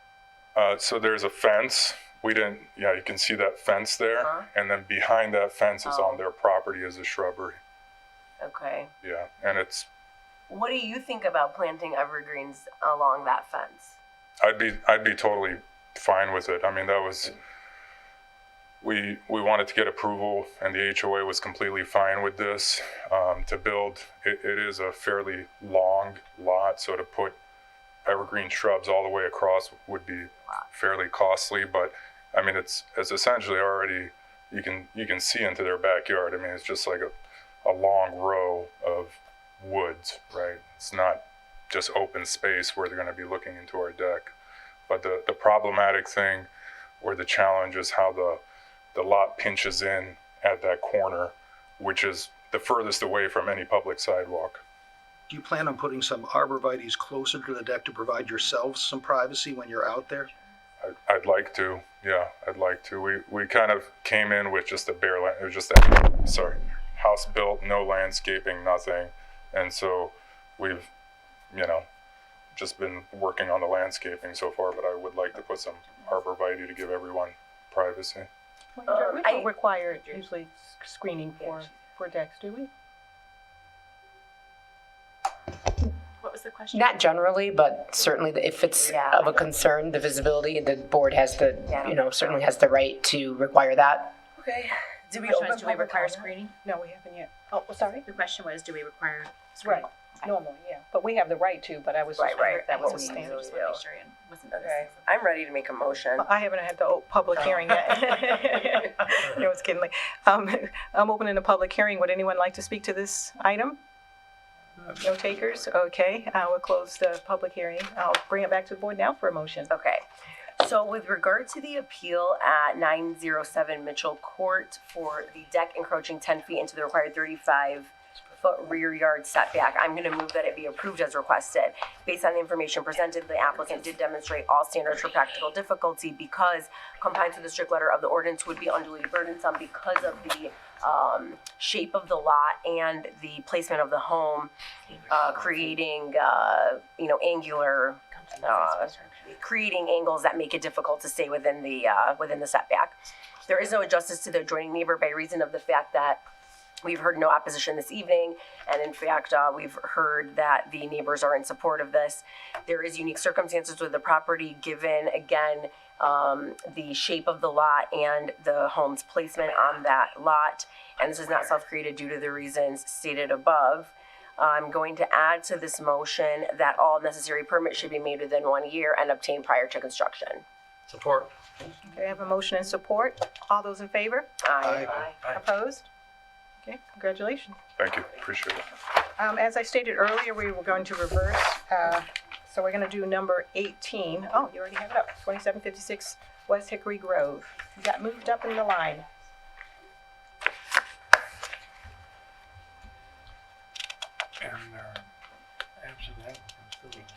So there's a fence. You can see that fence there. And then behind that fence is on their property is a shrubbery. Okay. Yeah, and it's. What do you think about planting evergreens along that fence? I'd be totally fine with it. I mean, that was. We wanted to get approval, and the HOA was completely fine with this. To build, it is a fairly long lot, so to put evergreen shrubs all the way across would be fairly costly. But I mean, it's essentially already you can see into their backyard. I mean, it's just like a long row of woods, right? It's not just open space where they're going to be looking into our deck. But the problematic thing or the challenge is how the lot pinches in at that corner, which is the furthest away from any public sidewalk. Do you plan on putting some arborvitaes closer to the deck to provide yourselves some privacy when you're out there? I'd like to, yeah, I'd like to. We kind of came in with just a bare land, it was just a, house built, no landscaping, nothing. And so we've, just been working on the landscaping so far, but I would like to put some arborvitae to give everyone privacy. We don't require usually screening for decks, do we? What was the question? Not generally, but certainly if it's of a concern, the visibility, the board has certainly has the right to require that. Okay. Do we require screening? No, we haven't yet. Oh, sorry? The question was, do we require screening? Right, normally, yeah. But we have the right to, but I was just wondering if that was a standard. Just want to make sure it wasn't Okay, I'm ready to make a motion. I haven't had the public hearing yet. It's getting late. I'm opening the public hearing. Would anyone like to speak to this item? No takers? Okay, we'll close the public hearing. I'll bring it back to the board now for a motion. Okay. So with regard to the appeal at 907 Mitchell Court for the deck encroaching 10 feet into the required 35-foot rear yard setback, I'm going to move that it be approved as requested. Based on the information presented, the applicant did demonstrate all standards for practical difficulty because compliance with the strict letter of the ordinance would be unduly burdensome because of the shape of the lot and the placement of the home, creating creating angles that make it difficult to stay within the setback. There is no injustice to the adjoining neighbor by reason of the fact that we've heard no opposition this evening, and in fact, we've heard that the neighbors are in support of this. There is unique circumstances with the property given, again, the shape of the lot and the home's placement on that lot, and this is not self-created due to the reasons stated above. I'm going to add to this motion that all necessary permits should be made within 1 year and obtained prior to construction. Support. Okay, I have a motion and support. All those in favor? Aye. Opposed? Okay, congratulations. Thank you, appreciate it. As I stated earlier, we were going to reverse, so we're going to do number 18. Oh, you already have it up, 2756 West Hickory Grove. You got moved up in the line.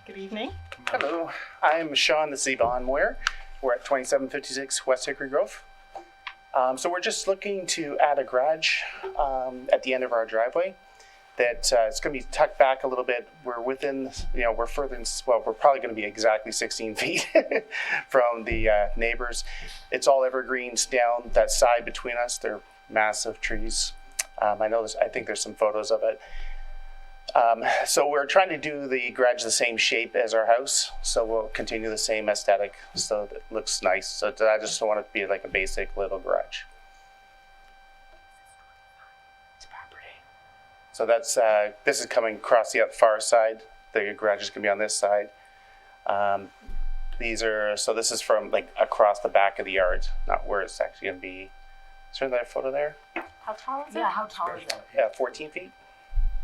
Good evening. Hello, I'm Sean the Zebon Moyer. We're at 2756 West Hickory Grove. So we're just looking to add a garage at the end of our driveway. That it's going to be tucked back a little bit. We're within, we're further, we're probably going to be exactly 16 feet from the neighbors. It's all evergreens down that side between us. They're massive trees. I think there's some photos of it. So we're trying to do the garage the same shape as our house. So we'll continue the same aesthetic. So it looks nice. So I just want it to be like a basic little garage. So that's, this is coming across the far side. The garage is gonna be on this side. So this is from like across the back of the yard, not where it's actually gonna be. Is there another photo there? How tall is it? Yeah, how tall is it? Yeah, 14 feet.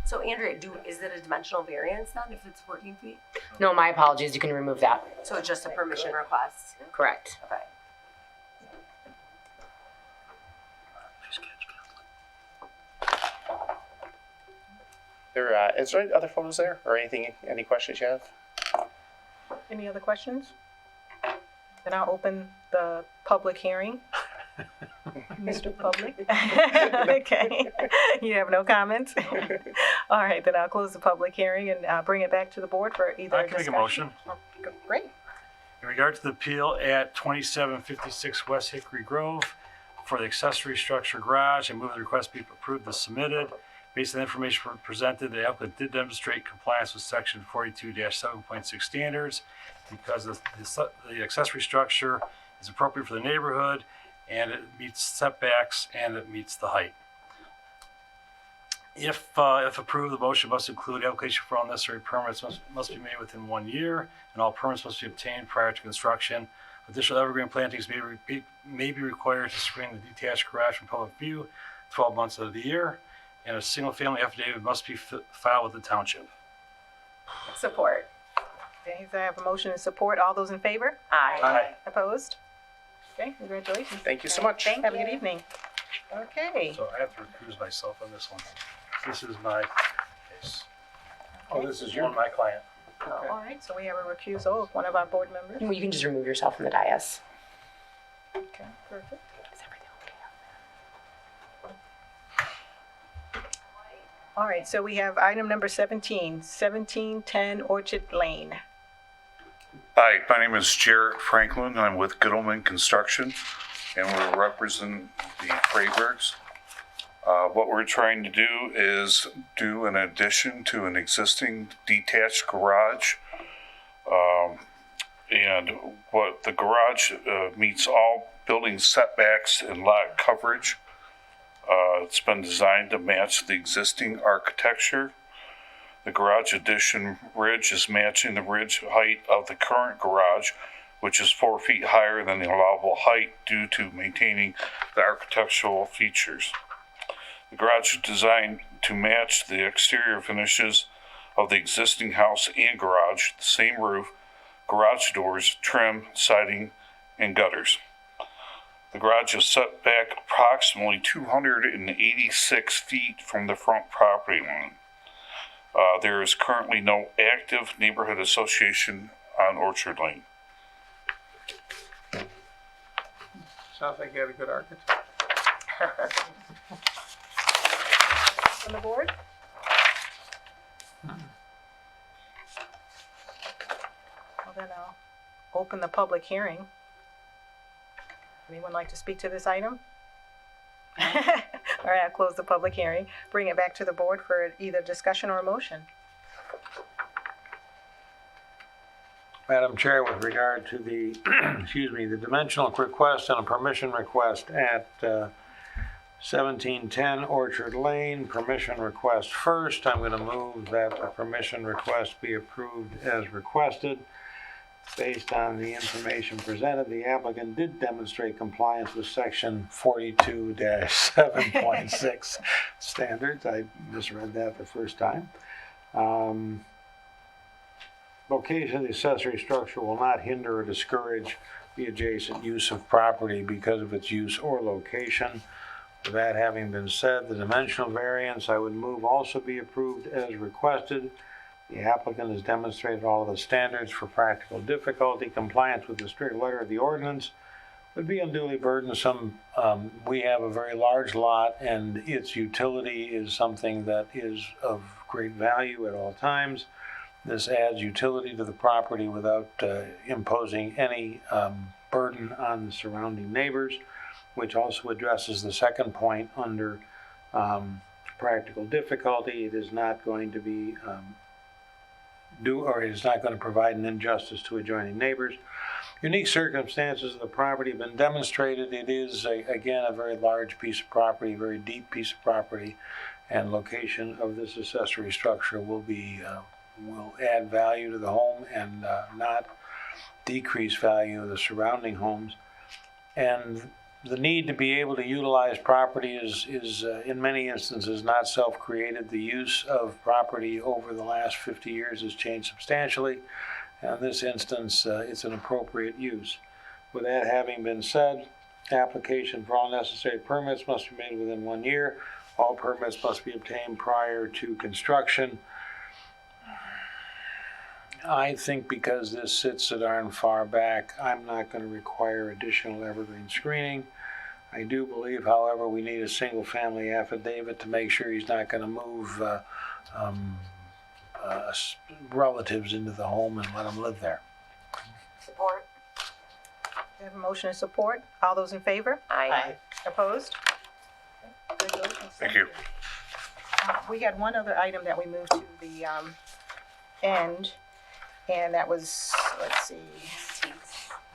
So Andrea, is it a dimensional variance then if it's 14 feet? No, my apologies, you can remove that. So it's just a permission request? Correct. Okay. Is there other photos there or anything? Any questions you have? Any other questions? Then I'll open the public hearing. Mr. Public. Okay. You have no comments? All right, then I'll close the public hearing and bring it back to the board for either I can make a motion. Great. In regard to the appeal at 2756 West Hickory Grove for the accessory structure garage, I move the request be approved as submitted. Based on the information presented, the applicant did demonstrate compliance with section 42-7.6 standards because the accessory structure is appropriate for the neighborhood and it meets setbacks and it meets the height. If approved, the motion must include application for all necessary permits must be made within 1 year, and all permits must be obtained prior to construction. Additional evergreen plantings may be required to screen the detached garage from public view 12 months of the year, and a single-family affidavit must be filed with the township. Support. Okay, so I have a motion and support. All those in favor? Aye. Aye. Opposed? Okay, congratulations. Thank you so much. Have a good evening. Okay. So I have to recuse myself on this one. This is my case. Oh, this is On my client. All right, so we have a recusal of one of our board members. You can just remove yourself from the dais. Okay, perfect. All right, so we have item number 1710 Orchard Lane. Hi, my name is Jarrett Franklin. I'm with Gittleman Construction, and we represent the Freybergs. What we're trying to do is do an addition to an existing detached garage. And what the garage meets all building setbacks and lot coverage. It's been designed to match the existing architecture. The garage addition ridge is matching the ridge height of the current garage, which is 4 feet higher than the allowable height due to maintaining the architectural features. The garage is designed to match the exterior finishes of the existing house and garage, the same roof, garage doors, trim, siding, and gutters. The garage is set back approximately 286 feet from the front property line. There is currently no active neighborhood association on Orchard Lane. Sounds like you have a good architect. On the board? Well, then I'll open the public hearing. Anyone like to speak to this item? All right, I'll close the public hearing. Bring it back to the board for either discussion or a motion. Madam Chair, with regard to the, the dimensional request and a permission request at 1710 Orchard Lane, permission request first. I'm going to move that the permission request be approved as requested. Based on the information presented, the applicant did demonstrate compliance with section 42-7.6 standards. I misread that the first time. Location of the accessory structure will not hinder or discourage the adjacent use of property because of its use or location. With that having been said, the dimensional variance I would move also be approved as requested. The applicant has demonstrated all of the standards for practical difficulty. Compliance with the strict letter of the ordinance would be unduly burdensome. We have a very large lot, and its utility is something that is of great value at all times. This adds utility to the property without imposing any burden on the surrounding neighbors, which also addresses the second point under practical difficulty. It is not going to be it is not going to provide an injustice to adjoining neighbors. Unique circumstances of the property have been demonstrated. It is, again, a very large piece of property, very deep piece of property, and location of this accessory structure will add value to the home and not decrease value of the surrounding homes. And the need to be able to utilize property is in many instances not self-created. The use of property over the last 50 years has changed substantially. In this instance, it's an appropriate use. With that having been said, application for all necessary permits must be made within 1 year. All permits must be obtained prior to construction. I think because this sits so darn far back, I'm not going to require additional evergreen screening. I do believe, however, we need a single-family affidavit to make sure he's not going to move relatives into the home and let them live there. Support. We have a motion and support. All those in favor? Aye. Opposed? Congratulations. Thank you. We had one other item that we moved to the end, and that was, let's see,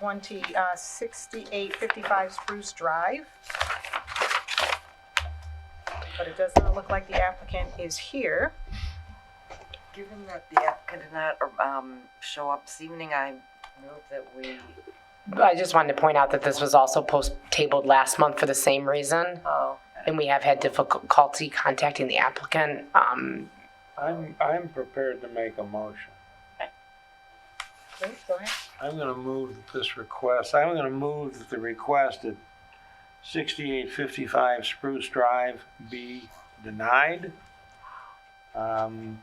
6855 Spruce Drive. But it does not look like the applicant is here. Given that the applicant did not show up this evening, I move that we. I just wanted to point out that this was also tabled last month for the same reason. Oh. And we have had difficulty contacting the applicant. I'm prepared to make a motion. Please, go ahead. I'm going to move that the request at 6855 Spruce Drive be denied. Under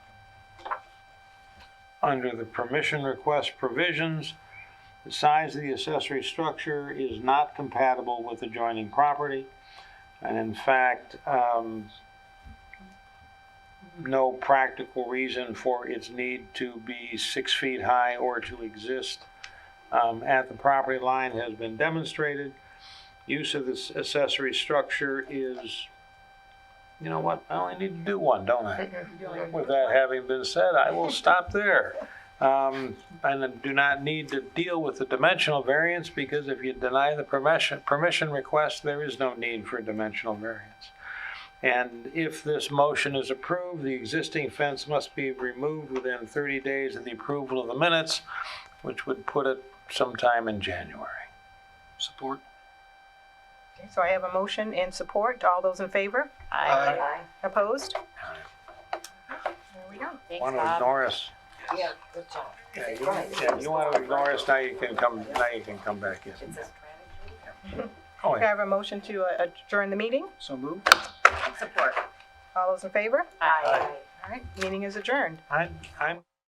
the permission request provisions, the size of the accessory structure is not compatible with adjoining property. And in fact, no practical reason for its need to be 6 feet high or to exist at the property line has been demonstrated. Use of this accessory structure is, you know what, I only need to do one, don't I? With that having been said, I will stop there. And do not need to deal with the dimensional variance, because if you deny the permission request, there is no need for a dimensional variance. And if this motion is approved, the existing fence must be removed within 30 days of the approval of the minutes, which would put it sometime in January. Support. Okay, so I have a motion and support. All those in favor? Aye. Opposed? There we go. Thanks, Want to Bob. ignore us? Yeah, good job. You want to ignore us, now you can come back in. Oh, Okay, I have a motion to adjourn the meeting. So moved. Support. All those in favor? Aye. All right, meeting is adjourned. I'm